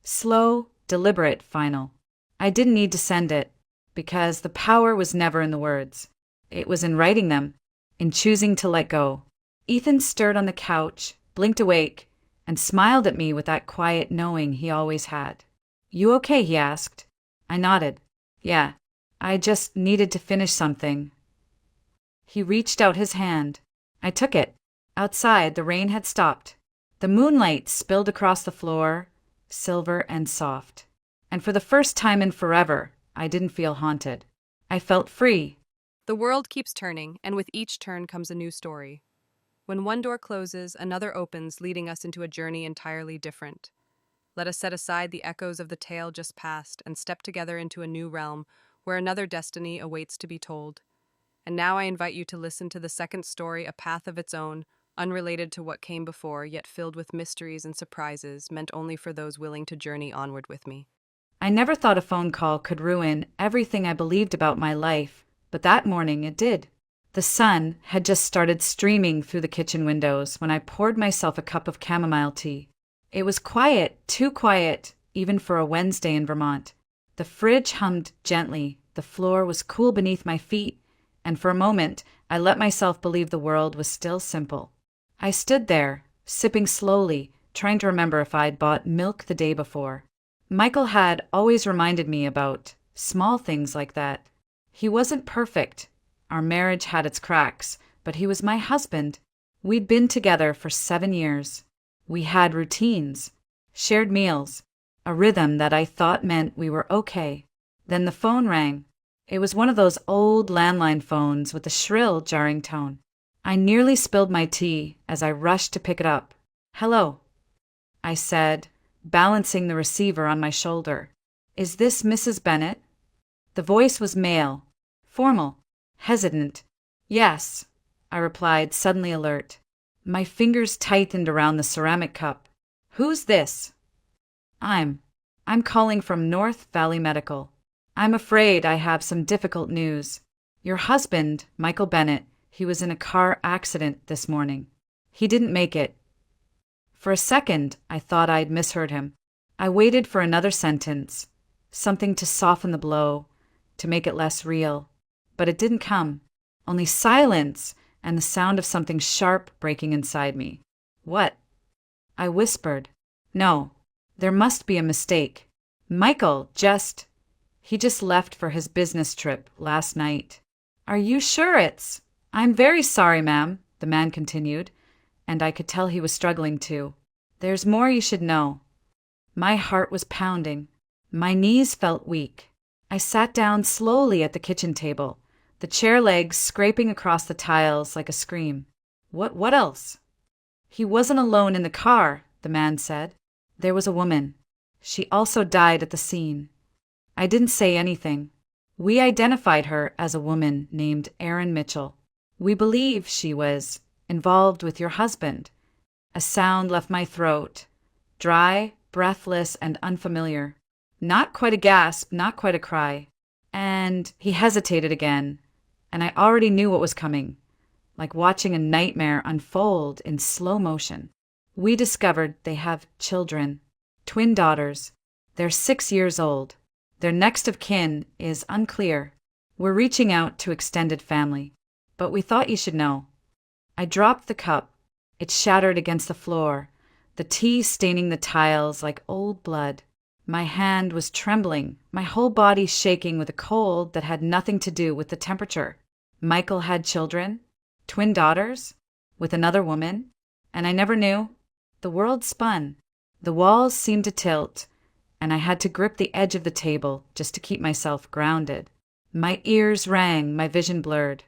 Slow, deliberate, final. I didn't need to send it, because the power was never in the words. It was in writing them, in choosing to let go. Ethan stirred on the couch, blinked awake, and smiled at me with that quiet knowing he always had. You okay? He asked. I nodded. Yeah, I just needed to finish something. He reached out his hand. I took it. Outside, the rain had stopped. The moonlight spilled across the floor, silver and soft. And for the first time in forever, I didn't feel haunted. I felt free. The world keeps turning, and with each turn comes a new story. When one door closes, another opens, leading us into a journey entirely different. Let us set aside the echoes of the tale just past and step together into a new realm where another destiny awaits to be told. And now I invite you to listen to the second story, a path of its own, unrelated to what came before, yet filled with mysteries and surprises meant only for those willing to journey onward with me. I never thought a phone call could ruin everything I believed about my life, but that morning it did. The sun had just started streaming through the kitchen windows when I poured myself a cup of chamomile tea. It was quiet, too quiet, even for a Wednesday in Vermont. The fridge hummed gently, the floor was cool beneath my feet, and for a moment I let myself believe the world was still simple. I stood there, sipping slowly, trying to remember if I'd bought milk the day before. Michael had always reminded me about small things like that. He wasn't perfect. Our marriage had its cracks, but he was my husband. We'd been together for 7 years. We had routines, shared meals, a rhythm that I thought meant we were okay. Then the phone rang. It was one of those old landline phones with a shrill, jarring tone. I nearly spilled my tea as I rushed to pick it up. Hello, I said, balancing the receiver on my shoulder. Is this Mrs. Bennett? The voice was male, formal, hesitant. Yes, I replied, suddenly alert. My fingers tightened around the ceramic cup. Who's this? I'm calling from North Valley Medical. I'm afraid I have some difficult news. Your husband, Michael Bennett, he was in a car accident this morning. He didn't make it. For a second, I thought I'd misheard him. I waited for another sentence, something to soften the blow, to make it less real. But it didn't come. Only silence and the sound of something sharp breaking inside me. What? I whispered. No, there must be a mistake. Michael he just left for his business trip last night. Are you sure it's? I'm very sorry, ma'am, the man continued, and I could tell he was struggling too. There's more you should know. My heart was pounding. My knees felt weak. I sat down slowly at the kitchen table, the chair legs scraping across the tiles like a scream. What else? He wasn't alone in the car, the man said. There was a woman. She also died at the scene. I didn't say anything. We identified her as a woman named Erin Mitchell. We believe she was involved with your husband. A sound left my throat, dry, breathless, and unfamiliar. Not quite a gasp, not quite a cry. And he hesitated again, and I already knew what was coming, like watching a nightmare unfold in slow motion. We discovered they have children, twin daughters. They're 6 years old. Their next of kin is unclear. We're reaching out to extended family, but we thought you should know. I dropped the cup. It shattered against the floor, the tea staining the tiles like old blood. My hand was trembling, my whole body shaking with a cold that had nothing to do with the temperature. Michael had children, twin daughters, with another woman, and I never knew. The world spun. The walls seemed to tilt, and I had to grip the edge of the table just to keep myself grounded. My ears rang, my vision blurred.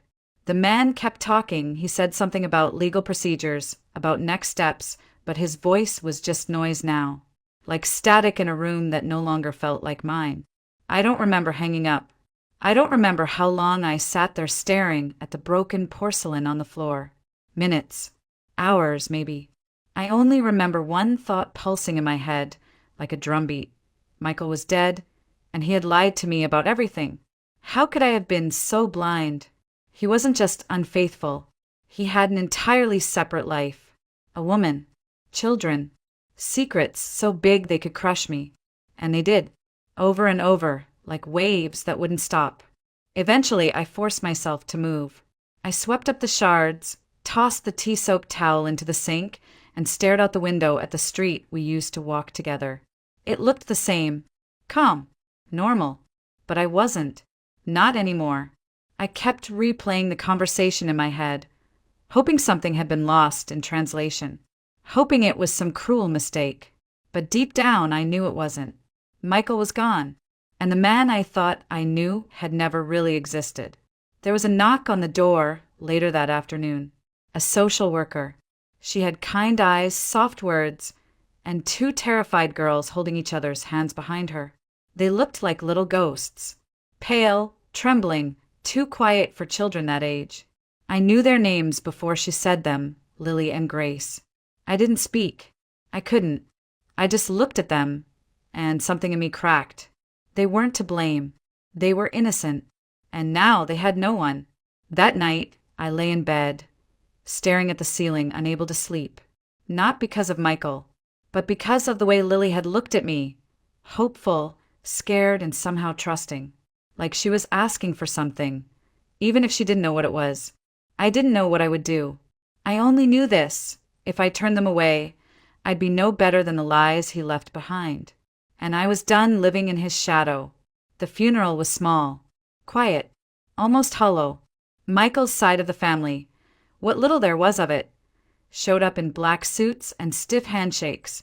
The man kept talking. He said something about legal procedures, about next steps, but his voice was just noise now, like static in a room that no longer felt like mine. I don't remember hanging up. I don't remember how long I sat there staring at the broken porcelain on the floor. Minutes, hours maybe. I only remember one thought pulsing in my head, like a drumbeat. Michael was dead, and he had lied to me about everything. How could I have been so blind? He wasn't just unfaithful. He had an entirely separate life. A woman. Children. Secrets so big they could crush me. And they did. Over and over, like waves that wouldn't stop. Eventually, I forced myself to move. I swept up the shards, tossed the tea-soaked towel into the sink, and stared out the window at the street we used to walk together. It looked the same. Calm. Normal. But I wasn't. Not anymore. I kept replaying the conversation in my head, hoping something had been lost in translation, hoping it was some cruel mistake. But deep down, I knew it wasn't. Michael was gone, and the man I thought I knew had never really existed. There was a knock on the door later that afternoon. A social worker. She had kind eyes, soft words, and two terrified girls holding each other's hands behind her. They looked like little ghosts. Pale, trembling, too quiet for children that age. I knew their names before she said them, Lily and Grace. I didn't speak. I couldn't. I just looked at them, and something in me cracked. They weren't to blame. They were innocent, and now they had no one. That night, I lay in bed, staring at the ceiling, unable to sleep. Not because of Michael, but because of the way Lily had looked at me. Hopeful, scared, and somehow trusting. Like she was asking for something, even if she didn't know what it was. I didn't know what I would do. I only knew this. If I turned them away, I'd be no better than the lies he left behind. And I was done living in his shadow. The funeral was small, quiet, almost hollow. Michael's side of the family, what little there was of it, showed up in black suits and stiff handshakes,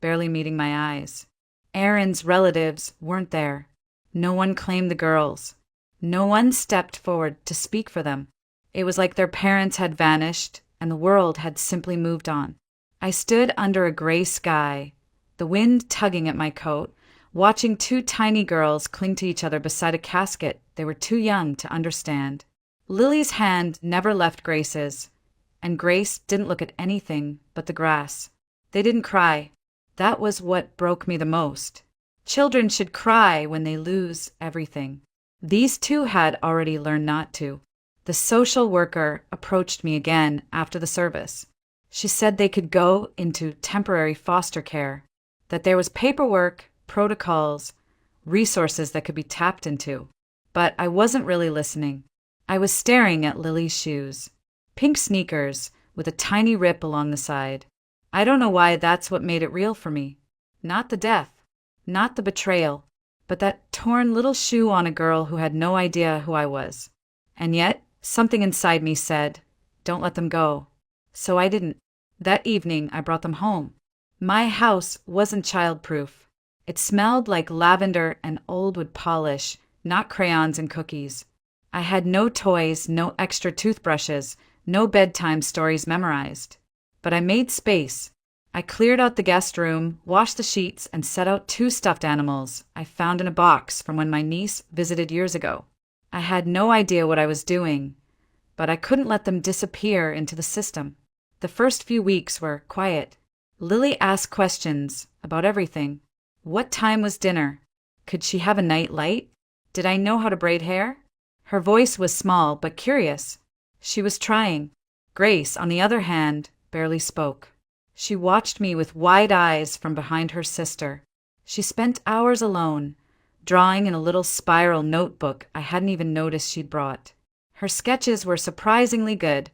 barely meeting my eyes. Aaron's relatives weren't there. No one claimed the girls. No one stepped forward to speak for them. It was like their parents had vanished and the world had simply moved on. I stood under a gray sky, the wind tugging at my coat, watching two tiny girls cling to each other beside a casket they were too young to understand. Lily's hand never left Grace's, and Grace didn't look at anything but the grass. They didn't cry. That was what broke me the most. Children should cry when they lose everything. These two had already learned not to. The social worker approached me again after the service. She said they could go into temporary foster care, that there was paperwork, protocols, resources that could be tapped into. But I wasn't really listening. I was staring at Lily's shoes. Pink sneakers with a tiny rip along the side. I don't know why that's what made it real for me. Not the death. Not the betrayal, but that torn little shoe on a girl who had no idea who I was. And yet, something inside me said, don't let them go. So I didn't. That evening, I brought them home. My house wasn't childproof. It smelled like lavender and old wood polish, not crayons and cookies. I had no toys, no extra toothbrushes, no bedtime stories memorized. But I made space. I cleared out the guest room, washed the sheets, and set out two stuffed animals I found in a box from when my niece visited years ago. I had no idea what I was doing, but I couldn't let them disappear into the system. The first few weeks were quiet. Lily asked questions about everything. What time was dinner? Could she have a night light? Did I know how to braid hair? Her voice was small but curious. She was trying. Grace, on the other hand, barely spoke. She watched me with wide eyes from behind her sister. She spent hours alone, drawing in a little spiral notebook I hadn't even noticed she'd brought. Her sketches were surprisingly good.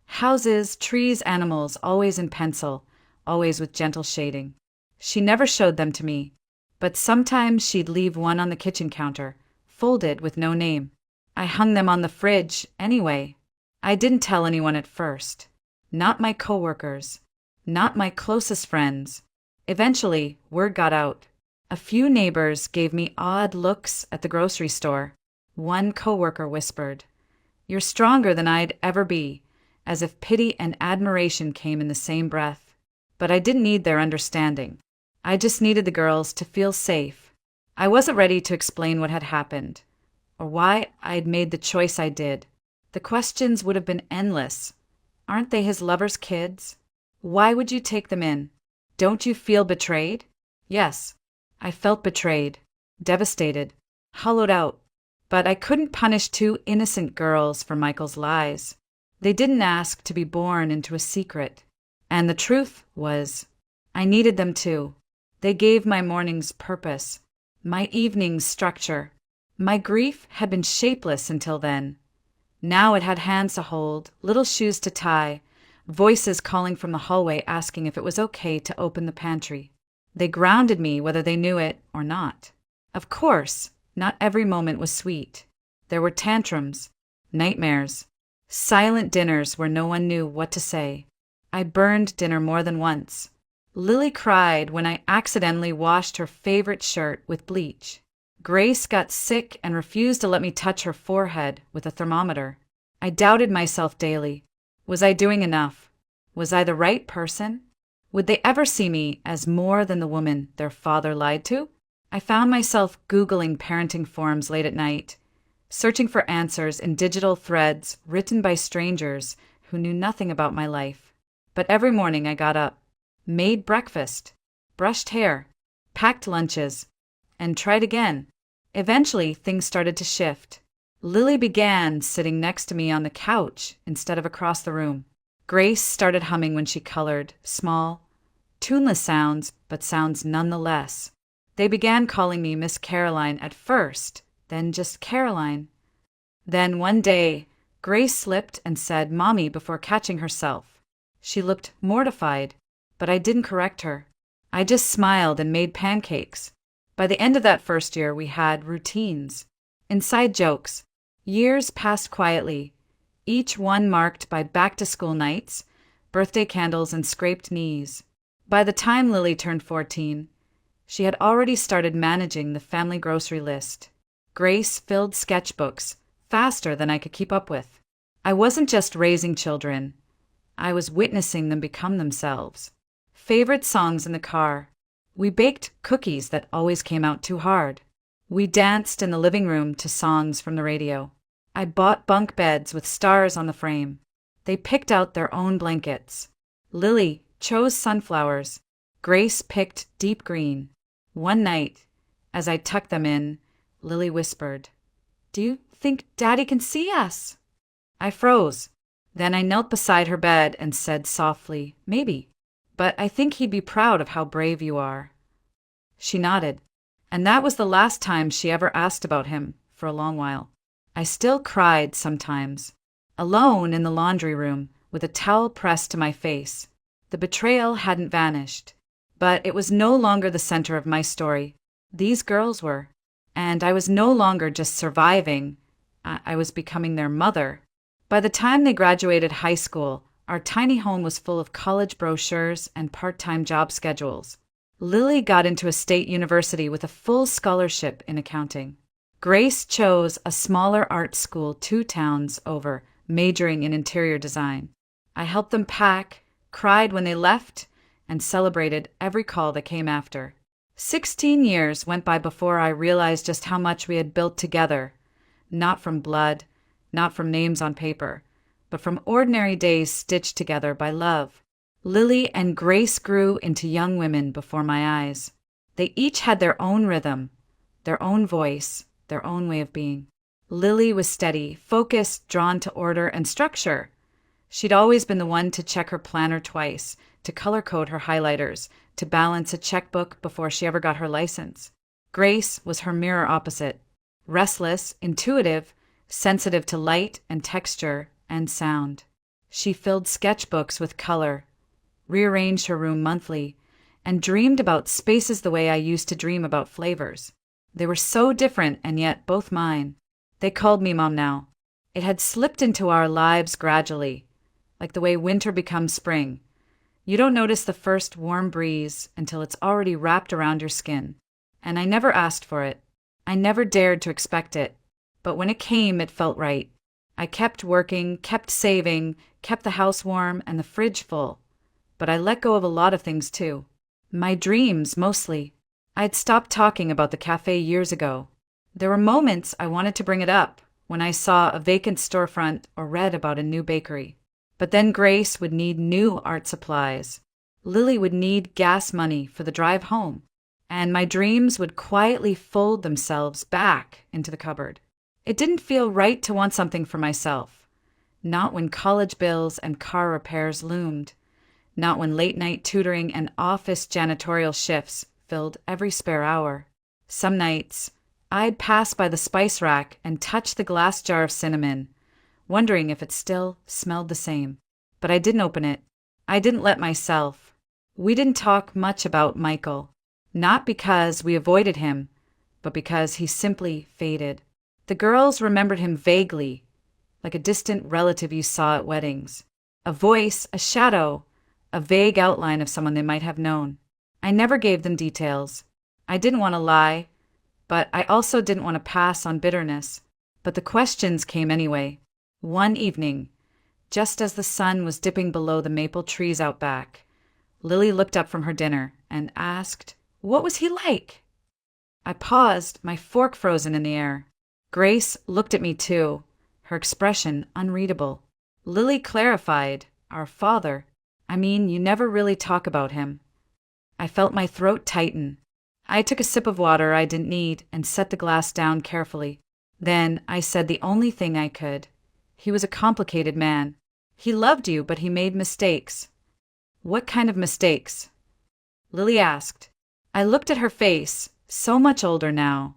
Houses, trees, animals, always in pencil, always with gentle shading. She never showed them to me, but sometimes she'd leave one on the kitchen counter, folded with no name. I hung them on the fridge anyway. I didn't tell anyone at first. Not my coworkers. Not my closest friends. Eventually, word got out. A few neighbors gave me odd looks at the grocery store. One coworker whispered, "You're stronger than I'd ever be," as if pity and admiration came in the same breath. But I didn't need their understanding. I just needed the girls to feel safe. I wasn't ready to explain what had happened, or why I'd made the choice I did. The questions would have been endless. Aren't they his lover's kids? Why would you take them in? Don't you feel betrayed? Yes, I felt betrayed. devastated, hollowed out. But I couldn't punish two innocent girls for Michael's lies. They didn't ask to be born into a secret. And the truth was, I needed them too. They gave my mornings purpose, my evenings structure. My grief had been shapeless until then. Now it had hands to hold, little shoes to tie, voices calling from the hallway asking if it was okay to open the pantry. They grounded me whether they knew it or not. Of course, not every moment was sweet. There were tantrums, nightmares, silent dinners where no one knew what to say. I burned dinner more than once. Lily cried when I accidentally washed her favorite shirt with bleach. Grace got sick and refused to let me touch her forehead with a thermometer. I doubted myself daily. Was I doing enough? Was I the right person? Would they ever see me as more than the woman their father lied to? I found myself Googling parenting forums late at night, searching for answers in digital threads written by strangers who knew nothing about my life. But every morning I got up, made breakfast, brushed hair, packed lunches, and tried again. Eventually, things started to shift. Lily began sitting next to me on the couch instead of across the room. Grace started humming when she colored, small, tuneless sounds, but sounds nonetheless. They began calling me Miss Caroline at first, then just Caroline. Then one day, Grace slipped and said Mommy before catching herself. She looked mortified, but I didn't correct her. I just smiled and made pancakes. By the end of that first year, we had routines, inside jokes. Years passed quietly, each one marked by back-to-school nights, birthday candles, and scraped knees. By the time Lily turned 14, she had already started managing the family grocery list. Grace filled sketchbooks faster than I could keep up with. I wasn't just raising children. I was witnessing them become themselves. Favorite songs in the car. We baked cookies that always came out too hard. We danced in the living room to songs from the radio. I bought bunk beds with stars on the frame. They picked out their own blankets. Lily chose sunflowers. Grace picked deep green. One night, as I tucked them in, Lily whispered, "Do you think Daddy can see us?" I froze. Then I knelt beside her bed and said softly, "Maybe. But I think he'd be proud of how brave you are." She nodded, and that was the last time she ever asked about him for a long while. I still cried sometimes, alone in the laundry room with a towel pressed to my face. The betrayal hadn't vanished, but it was no longer the center of my story. These girls were, and I was no longer just surviving. I was becoming their mother. By the time they graduated high school, our tiny home was full of college brochures and part-time job schedules. Lily got into a state university with a full scholarship in accounting. Grace chose a smaller art school 2 towns over, majoring in interior design. I helped them pack, cried when they left, and celebrated every call that came after. 16 years went by before I realized just how much we had built together, not from blood, not from names on paper, but from ordinary days stitched together by love. Lily and Grace grew into young women before my eyes. They each had their own rhythm, their own voice, their own way of being. Lily was steady, focused, drawn to order and structure. She'd always been the one to check her planner twice, to color code her highlighters, to balance a checkbook before she ever got her license. Grace was her mirror opposite, restless, intuitive, sensitive to light and texture and sound. She filled sketchbooks with color, rearranged her room monthly, and dreamed about spaces the way I used to dream about flavors. They were so different and yet both mine. They called me Mom now. It had slipped into our lives gradually, like the way winter becomes spring. You don't notice the first warm breeze until it's already wrapped around your skin. And I never asked for it. I never dared to expect it. But when it came, it felt right. I kept working, kept saving, kept the house warm and the fridge full. But I let go of a lot of things too. My dreams, mostly. I'd stopped talking about the cafe years ago. There were moments I wanted to bring it up, when I saw a vacant storefront or read about a new bakery. But then Grace would need new art supplies. Lily would need gas money for the drive home. and my dreams would quietly fold themselves back into the cupboard. It didn't feel right to want something for myself. Not when college bills and car repairs loomed. Not when late-night tutoring and office janitorial shifts filled every spare hour. Some nights, I'd pass by the spice rack and touch the glass jar of cinnamon, wondering if it still smelled the same. But I didn't open it. I didn't let myself. We didn't talk much about Michael. Not because we avoided him, but because he simply faded. The girls remembered him vaguely, like a distant relative you saw at weddings. A voice, a shadow, a vague outline of someone they might have known. I never gave them details. I didn't want to lie, but I also didn't want to pass on bitterness. But the questions came anyway. One evening, just as the sun was dipping below the maple trees out back, Lily looked up from her dinner and asked, "What was he like?" I paused, my fork frozen in the air. Grace looked at me too, her expression unreadable. Lily clarified, "Our father. I mean, you never really talk about him." I felt my throat tighten. I took a sip of water I didn't need and set the glass down carefully. Then I said the only thing I could. He was a complicated man. He loved you, but he made mistakes. What kind of mistakes? Lily asked. I looked at her face, so much older now,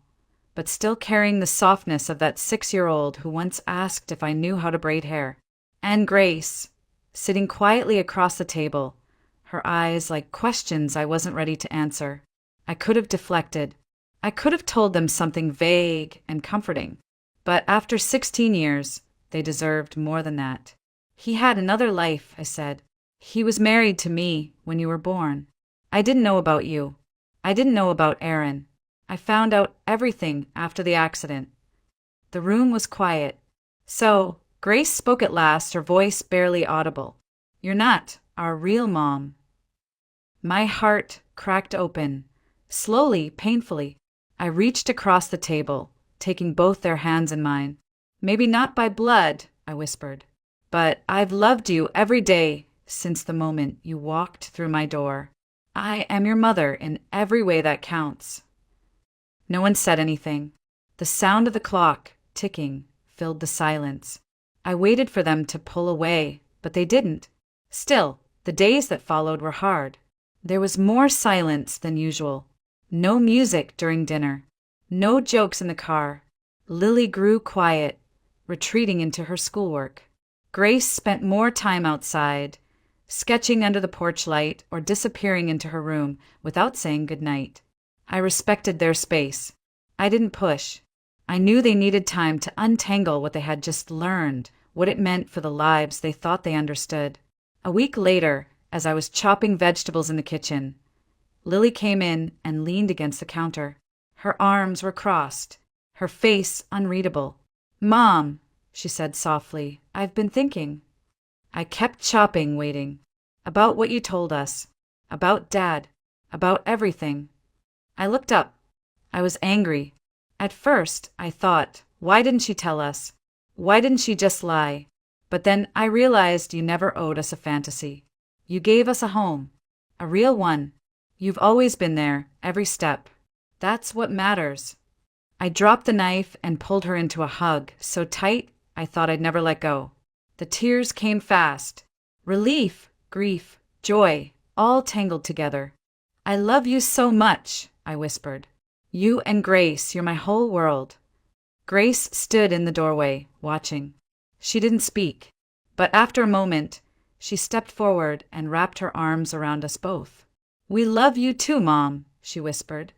but still carrying the softness of that 6-year-old who once asked if I knew how to braid hair. And Grace, sitting quietly across the table, her eyes like questions I wasn't ready to answer. I could have deflected. I could have told them something vague and comforting. But after 16 years, they deserved more than that. He had another life, I said. He was married to me when you were born. I didn't know about you. I didn't know about Aaron. I found out everything after the accident. The room was quiet. So, Grace spoke at last, her voice barely audible. You're not our real mom. My heart cracked open. Slowly, painfully, I reached across the table, taking both their hands in mine. Maybe not by blood, I whispered, but I've loved you every day since the moment you walked through my door. I am your mother in every way that counts. No one said anything. The sound of the clock, ticking, filled the silence. I waited for them to pull away, but they didn't. Still, the days that followed were hard. There was more silence than usual. No music during dinner. No jokes in the car. Lily grew quiet, retreating into her schoolwork. Grace spent more time outside, sketching under the porch light or disappearing into her room without saying goodnight. I respected their space. I didn't push. I knew they needed time to untangle what they had just learned, what it meant for the lives they thought they understood. A week later, as I was chopping vegetables in the kitchen, Lily came in and leaned against the counter. Her arms were crossed, her face unreadable. "Mom," she said softly, "I've been thinking." I kept chopping, waiting. About what you told us. About Dad. About everything. I looked up. I was angry. At first, I thought, why didn't she tell us? Why didn't she just lie? But then I realized you never owed us a fantasy. You gave us a home. A real one. You've always been there, every step. That's what matters. I dropped the knife and pulled her into a hug, so tight I thought I'd never let go. The tears came fast. Relief, grief, joy, all tangled together. "I love you so much," I whispered. "You and Grace, you're my whole world." Grace stood in the doorway, watching. She didn't speak, but after a moment, she stepped forward and wrapped her arms around us both. "We love you too, Mom," she whispered.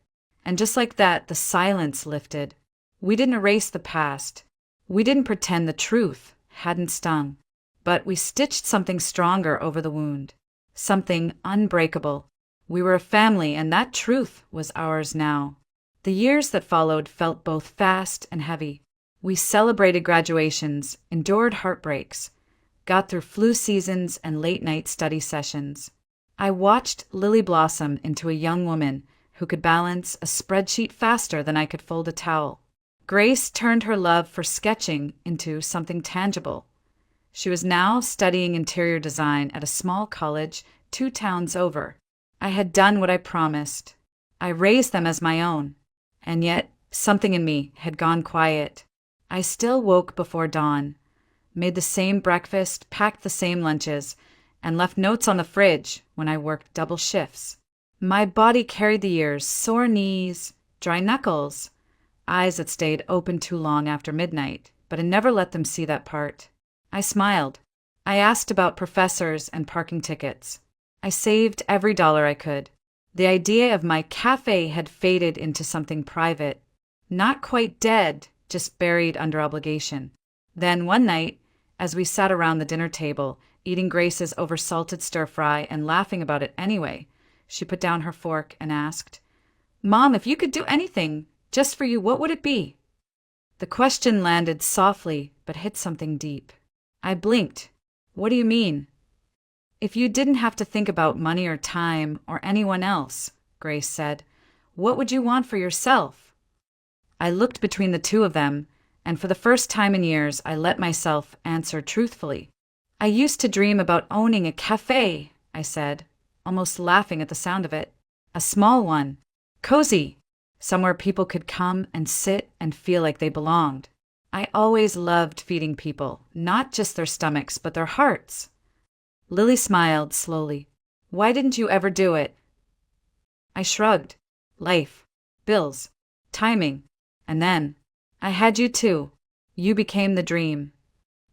And just like that, the silence lifted. We didn't erase the past. We didn't pretend the truth hadn't stung. But we stitched something stronger over the wound. Something unbreakable. We were a family, and that truth was ours now. The years that followed felt both fast and heavy. We celebrated graduations, endured heartbreaks, got through flu seasons and late-night study sessions. I watched Lily blossom into a young woman who could balance a spreadsheet faster than I could fold a towel. Grace turned her love for sketching into something tangible. She was now studying interior design at a small college 2 towns over. I had done what I promised. I raised them as my own. And yet, something in me had gone quiet. I still woke before dawn, made the same breakfast, packed the same lunches, and left notes on the fridge when I worked double shifts. My body carried the years, sore knees, dry knuckles, eyes that stayed open too long after midnight, but I never let them see that part. I smiled. I asked about professors and parking tickets. I saved every dollar I could. The idea of my cafe had faded into something private, not quite dead, just buried under obligation. Then one night, as we sat around the dinner table, eating Grace's oversalted stir-fry and laughing about it anyway, she put down her fork and asked, "Mom, if you could do anything just for you, what would it be?" The question landed softly but hit something deep. I blinked. "What do you mean?" "If you didn't have to think about money or time or anyone else," Grace said, "what would you want for yourself?" I looked between the two of them, and for the first time in years, I let myself answer truthfully. "I used to dream about owning a cafe," I said, almost laughing at the sound of it. "A small one. Cozy. Somewhere people could come and sit and feel like they belonged. I always loved feeding people, not just their stomachs, but their hearts." Lily smiled slowly. "Why didn't you ever do it?" I shrugged. Life. Bills. Timing. And then, "I had you too. You became the dream."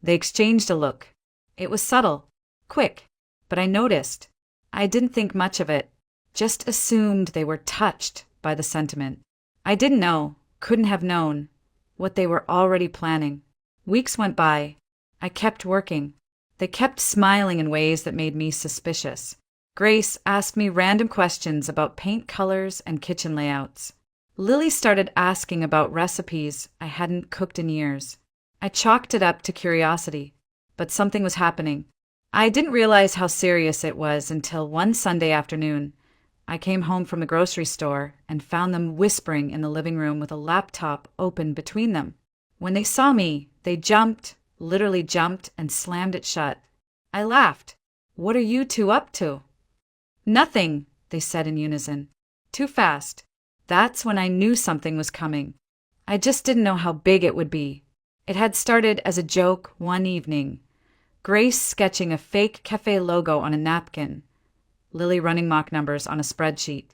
They exchanged a look. It was subtle, quick, but I noticed. I didn't think much of it, just assumed they were touched by the sentiment. I didn't know, couldn't have known, what they were already planning. Weeks went by. I kept working. They kept smiling in ways that made me suspicious. Grace asked me random questions about paint colors and kitchen layouts. Lily started asking about recipes I hadn't cooked in years. I chalked it up to curiosity, but something was happening. I didn't realize how serious it was until one Sunday afternoon. I came home from the grocery store and found them whispering in the living room with a laptop open between them. When they saw me, they jumped, literally jumped, and slammed it shut. I laughed. "What are you two up to?" "Nothing," they said in unison. "Too fast." That's when I knew something was coming. I just didn't know how big it would be. It had started as a joke one evening. Grace sketching a fake cafe logo on a napkin, Lily running mock numbers on a spreadsheet.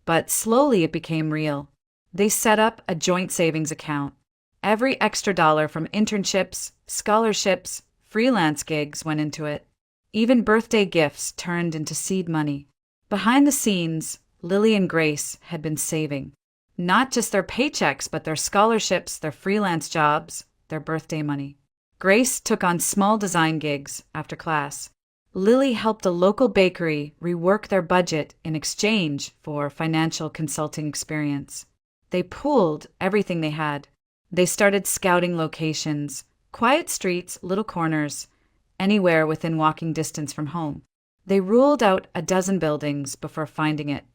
But slowly it became real. They set up a joint savings account. Every extra dollar from internships, scholarships, freelance gigs went into it. Even birthday gifts turned into seed money. Behind the scenes, Lily and Grace had been saving. Not just their paychecks, but their scholarships, their freelance jobs, their birthday money. Grace took on small design gigs after class. Lily helped a local bakery rework their budget in exchange for financial consulting experience. They pooled everything they had. They started scouting locations, quiet streets, little corners, anywhere within walking distance from home. They ruled out a dozen buildings before finding it.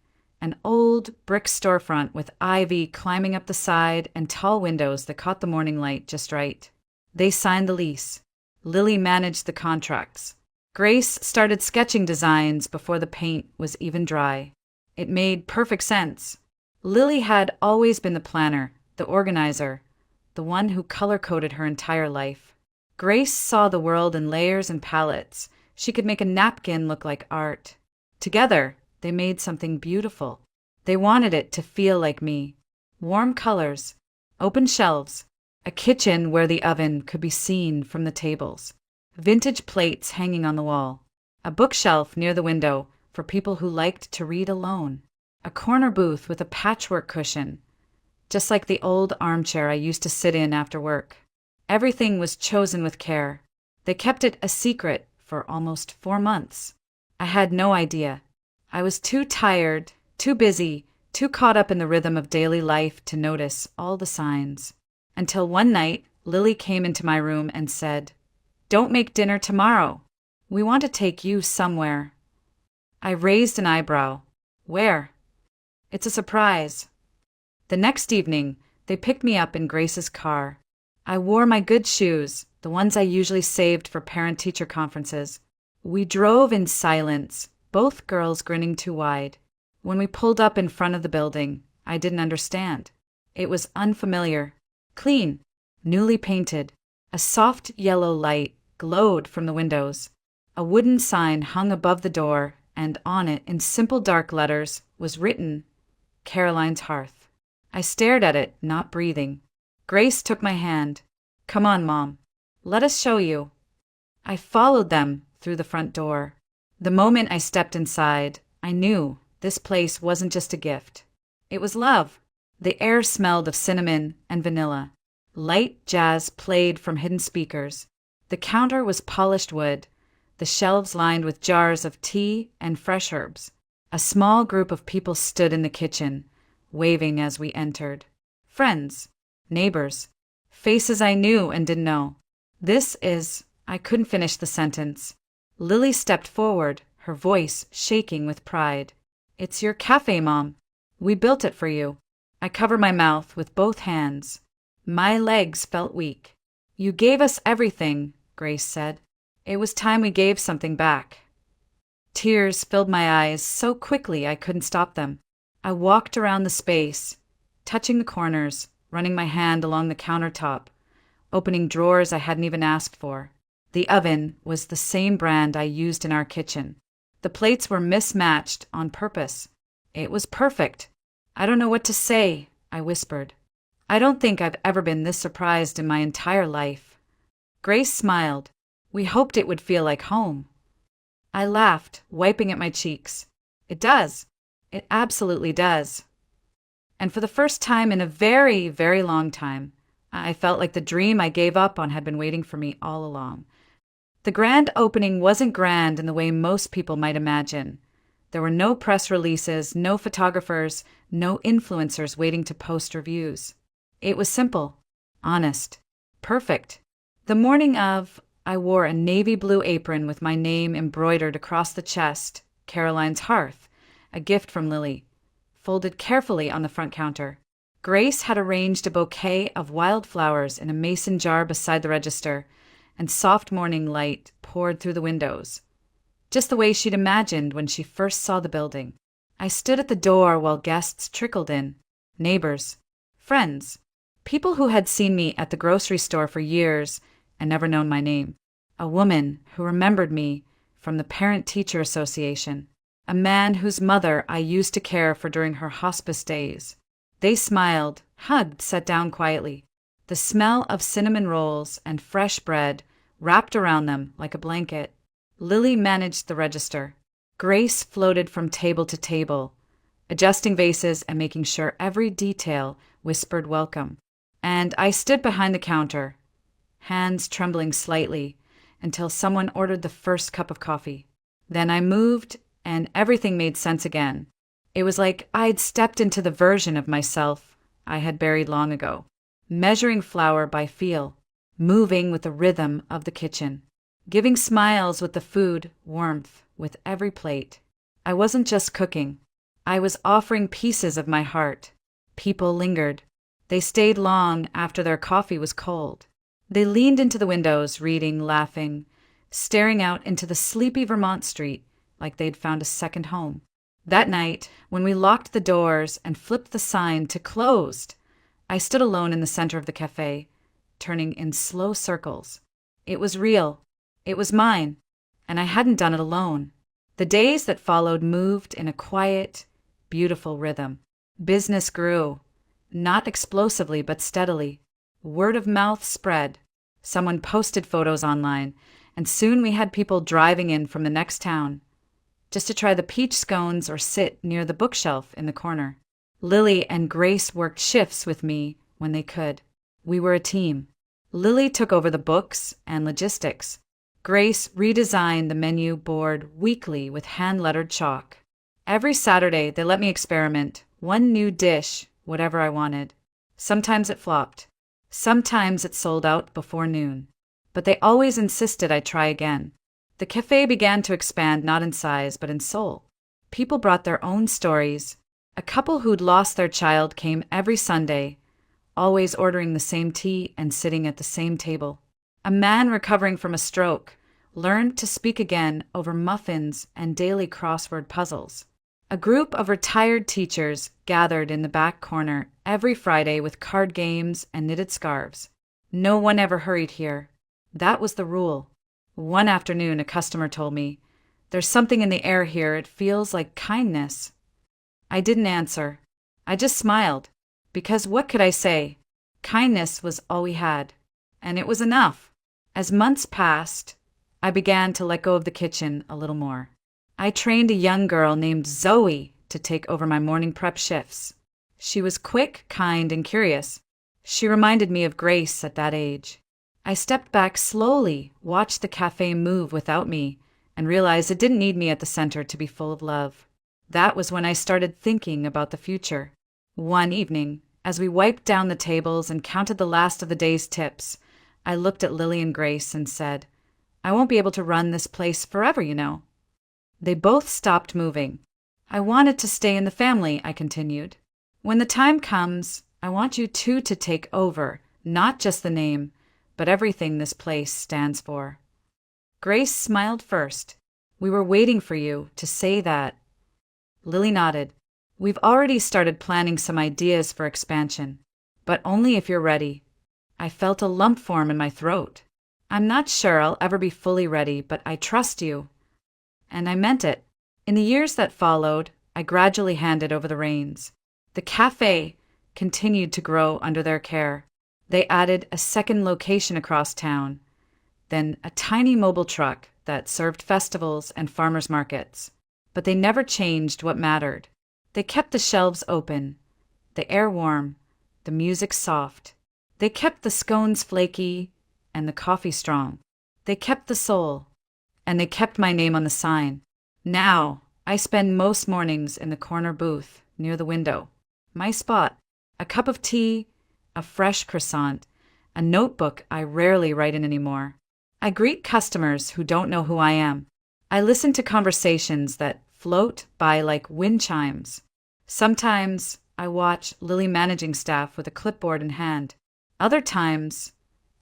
An old brick storefront with ivy climbing up the side and tall windows that caught the morning light just right. They signed the lease. Lily managed the contracts. Grace started sketching designs before the paint was even dry. It made perfect sense. Lily had always been the planner, the organizer, the one who color-coded her entire life. Grace saw the world in layers and palettes. She could make a napkin look like art. Together, they made something beautiful. They wanted it to feel like me. Warm colors, open shelves, a kitchen where the oven could be seen from the tables, vintage plates hanging on the wall, a bookshelf near the window for people who liked to read alone, a corner booth with a patchwork cushion, just like the old armchair I used to sit in after work. Everything was chosen with care. They kept it a secret for almost 4 months. I had no idea. I was too tired, too busy, too caught up in the rhythm of daily life to notice all the signs. Until one night, Lily came into my room and said, "Don't make dinner tomorrow. We want to take you somewhere." I raised an eyebrow. "Where?" "It's a surprise." The next evening, they picked me up in Grace's car. I wore my good shoes, the ones I usually saved for parent-teacher conferences. We drove in silence, both girls grinning too wide. When we pulled up in front of the building, I didn't understand. It was unfamiliar, clean, newly painted. A soft yellow light glowed from the windows. A wooden sign hung above the door, and on it, in simple dark letters, was written, Caroline's Hearth. I stared at it, not breathing. Grace took my hand. Come on, Mom. Let us show you. I followed them through the front door. The moment I stepped inside, I knew this place wasn't just a gift. It was love. The air smelled of cinnamon and vanilla. Light jazz played from hidden speakers. The counter was polished wood, the shelves lined with jars of tea and fresh herbs. A small group of people stood in the kitchen, waving as we entered. Friends, neighbors, faces I knew and didn't know. I couldn't finish the sentence. Lily stepped forward, her voice shaking with pride. It's your cafe, Mom. We built it for you. I covered my mouth with both hands. My legs felt weak. You gave us everything, Grace said. It was time we gave something back. Tears filled my eyes so quickly I couldn't stop them. I walked around the space, touching the corners, running my hand along the countertop, opening drawers I hadn't even asked for. The oven was the same brand I used in our kitchen. The plates were mismatched on purpose. It was perfect. I don't know what to say, I whispered. I don't think I've ever been this surprised in my entire life. Grace smiled. We hoped it would feel like home. I laughed, wiping at my cheeks. It does. It absolutely does. And for the first time in a very, very long time, I felt like the dream I gave up on had been waiting for me all along. The grand opening wasn't grand in the way most people might imagine. There were no press releases, no photographers, no influencers waiting to post reviews. It was simple, honest, perfect. The morning of, I wore a navy blue apron with my name embroidered across the chest, Caroline's Hearth, a gift from Lily, folded carefully on the front counter. Grace had arranged a bouquet of wildflowers in a mason jar beside the register, and soft morning light poured through the windows, just the way she'd imagined when she first saw the building. I stood at the door while guests trickled in, neighbors, friends, people who had seen me at the grocery store for years and never known my name, a woman who remembered me from the Parent-Teacher Association, a man whose mother I used to care for during her hospice days. They smiled, hugged, sat down quietly. The smell of cinnamon rolls and fresh bread wrapped around them like a blanket. Lily managed the register. Grace floated from table to table, adjusting vases and making sure every detail whispered welcome. And I stood behind the counter, hands trembling slightly, until someone ordered the first cup of coffee. Then I moved, and everything made sense again. It was like I'd stepped into the version of myself I had buried long ago, measuring flour by feel, moving with the rhythm of the kitchen, giving smiles with the food, warmth with every plate. I wasn't just cooking. I was offering pieces of my heart. People lingered. They stayed long after their coffee was cold. They leaned into the windows, reading, laughing, staring out into the sleepy Vermont street like they'd found a second home. That night, when we locked the doors and flipped the sign to closed, I stood alone in the center of the cafe, turning in slow circles. It was real. It was mine, and I hadn't done it alone. The days that followed moved in a quiet, beautiful rhythm. Business grew, not explosively but steadily. Word of mouth spread. Someone posted photos online, and soon we had people driving in from the next town, just to try the peach scones or sit near the bookshelf in the corner. Lily and Grace worked shifts with me when they could. We were a team. Lily took over the books and logistics. Grace redesigned the menu board weekly with hand-lettered chalk. Every Saturday, they let me experiment, one new dish, whatever I wanted. Sometimes it flopped. Sometimes it sold out before noon. But they always insisted I try again. The cafe began to expand not in size but in soul. People brought their own stories. A couple who'd lost their child came every Sunday, always ordering the same tea and sitting at the same table. A man recovering from a stroke learned to speak again over muffins and daily crossword puzzles. A group of retired teachers gathered in the back corner every Friday with card games and knitted scarves. No one ever hurried here. That was the rule. One afternoon, a customer told me, "There's something in the air here. It feels like kindness." I didn't answer. I just smiled. Because what could I say? Kindness was all we had. And it was enough. As months passed, I began to let go of the kitchen a little more. I trained a young girl named Zoe to take over my morning prep shifts. She was quick, kind, and curious. She reminded me of Grace at that age. I stepped back slowly, watched the cafe move without me, and realized it didn't need me at the center to be full of love. That was when I started thinking about the future. One evening, as we wiped down the tables and counted the last of the day's tips, I looked at Lily and Grace and said, "I won't be able to run this place forever, you know." They both stopped moving. "I wanted to stay in the family," I continued. "When the time comes, I want you two to take over, not just the name, but everything this place stands for." Grace smiled first. "We were waiting for you to say that." Lily nodded. "We've already started planning some ideas for expansion, but only if you're ready." I felt a lump form in my throat. "I'm not sure I'll ever be fully ready, but I trust you." And I meant it. In the years that followed, I gradually handed over the reins. The cafe continued to grow under their care. They added a second location across town, then a tiny mobile truck that served festivals and farmers markets. But they never changed what mattered. They kept the shelves open, the air warm, the music soft. They kept the scones flaky and the coffee strong. They kept the soul. And they kept my name on the sign. Now, I spend most mornings in the corner booth near the window. My spot, a cup of tea, a fresh croissant, a notebook I rarely write in anymore. I greet customers who don't know who I am. I listen to conversations that float by like wind chimes. Sometimes I watch Lily managing staff with a clipboard in hand. Other times,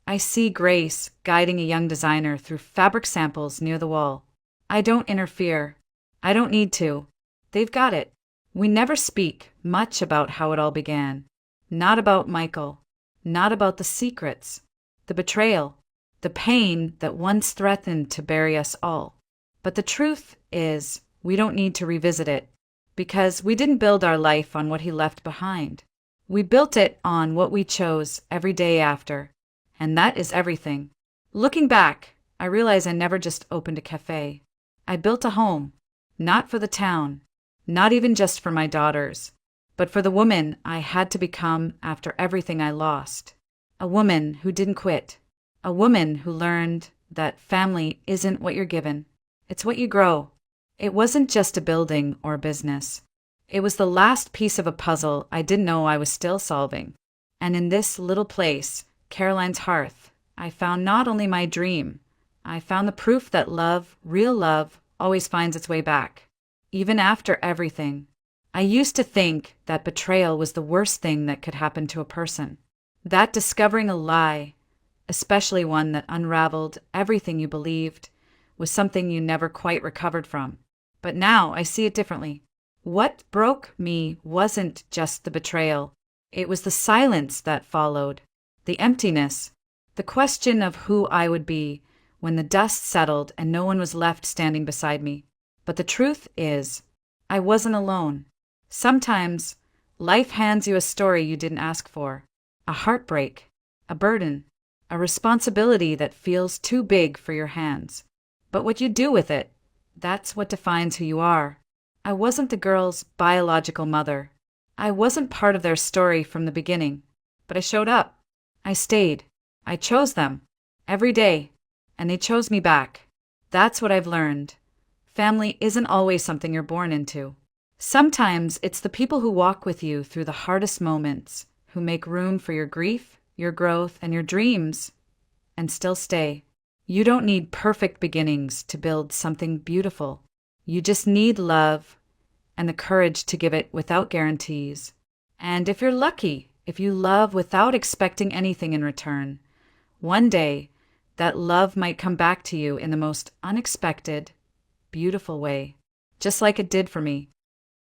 I see Grace guiding a young designer through fabric samples near the wall. I don't interfere. I don't need to. They've got it. We never speak much about how it all began. Not about Michael. Not about the secrets, the betrayal, the pain that once threatened to bury us all. But the truth is, we don't need to revisit it, because we didn't build our life on what he left behind. We built it on what we chose every day after. And that is everything. Looking back, I realize I never just opened a cafe. I built a home, not for the town, not even just for my daughters, but for the woman I had to become after everything I lost. A woman who didn't quit. A woman who learned that family isn't what you're given. It's what you grow. It wasn't just a building or a business. It was the last piece of a puzzle I didn't know I was still solving. And in this little place, Caroline's Hearth, I found not only my dream, I found the proof that love, real love, always finds its way back, even after everything. I used to think that betrayal was the worst thing that could happen to a person, that discovering a lie, especially one that unraveled everything you believed, was something you never quite recovered from. But now I see it differently. What broke me wasn't just the betrayal, it was the silence that followed. The emptiness, the question of who I would be when the dust settled and no one was left standing beside me. But the truth is, I wasn't alone. Sometimes, life hands you a story you didn't ask for, a heartbreak, a burden, a responsibility that feels too big for your hands. But what you do with it, that's what defines who you are. I wasn't the girl's biological mother. I wasn't part of their story from the beginning, but I showed up. I stayed. I chose them. Every day. And they chose me back. That's what I've learned. Family isn't always something you're born into. Sometimes it's the people who walk with you through the hardest moments, who make room for your grief, your growth, and your dreams, and still stay. You don't need perfect beginnings to build something beautiful. You just need love and the courage to give it without guarantees. And if you're lucky, if you love without expecting anything in return, one day that love might come back to you in the most unexpected, beautiful way, just like it did for me.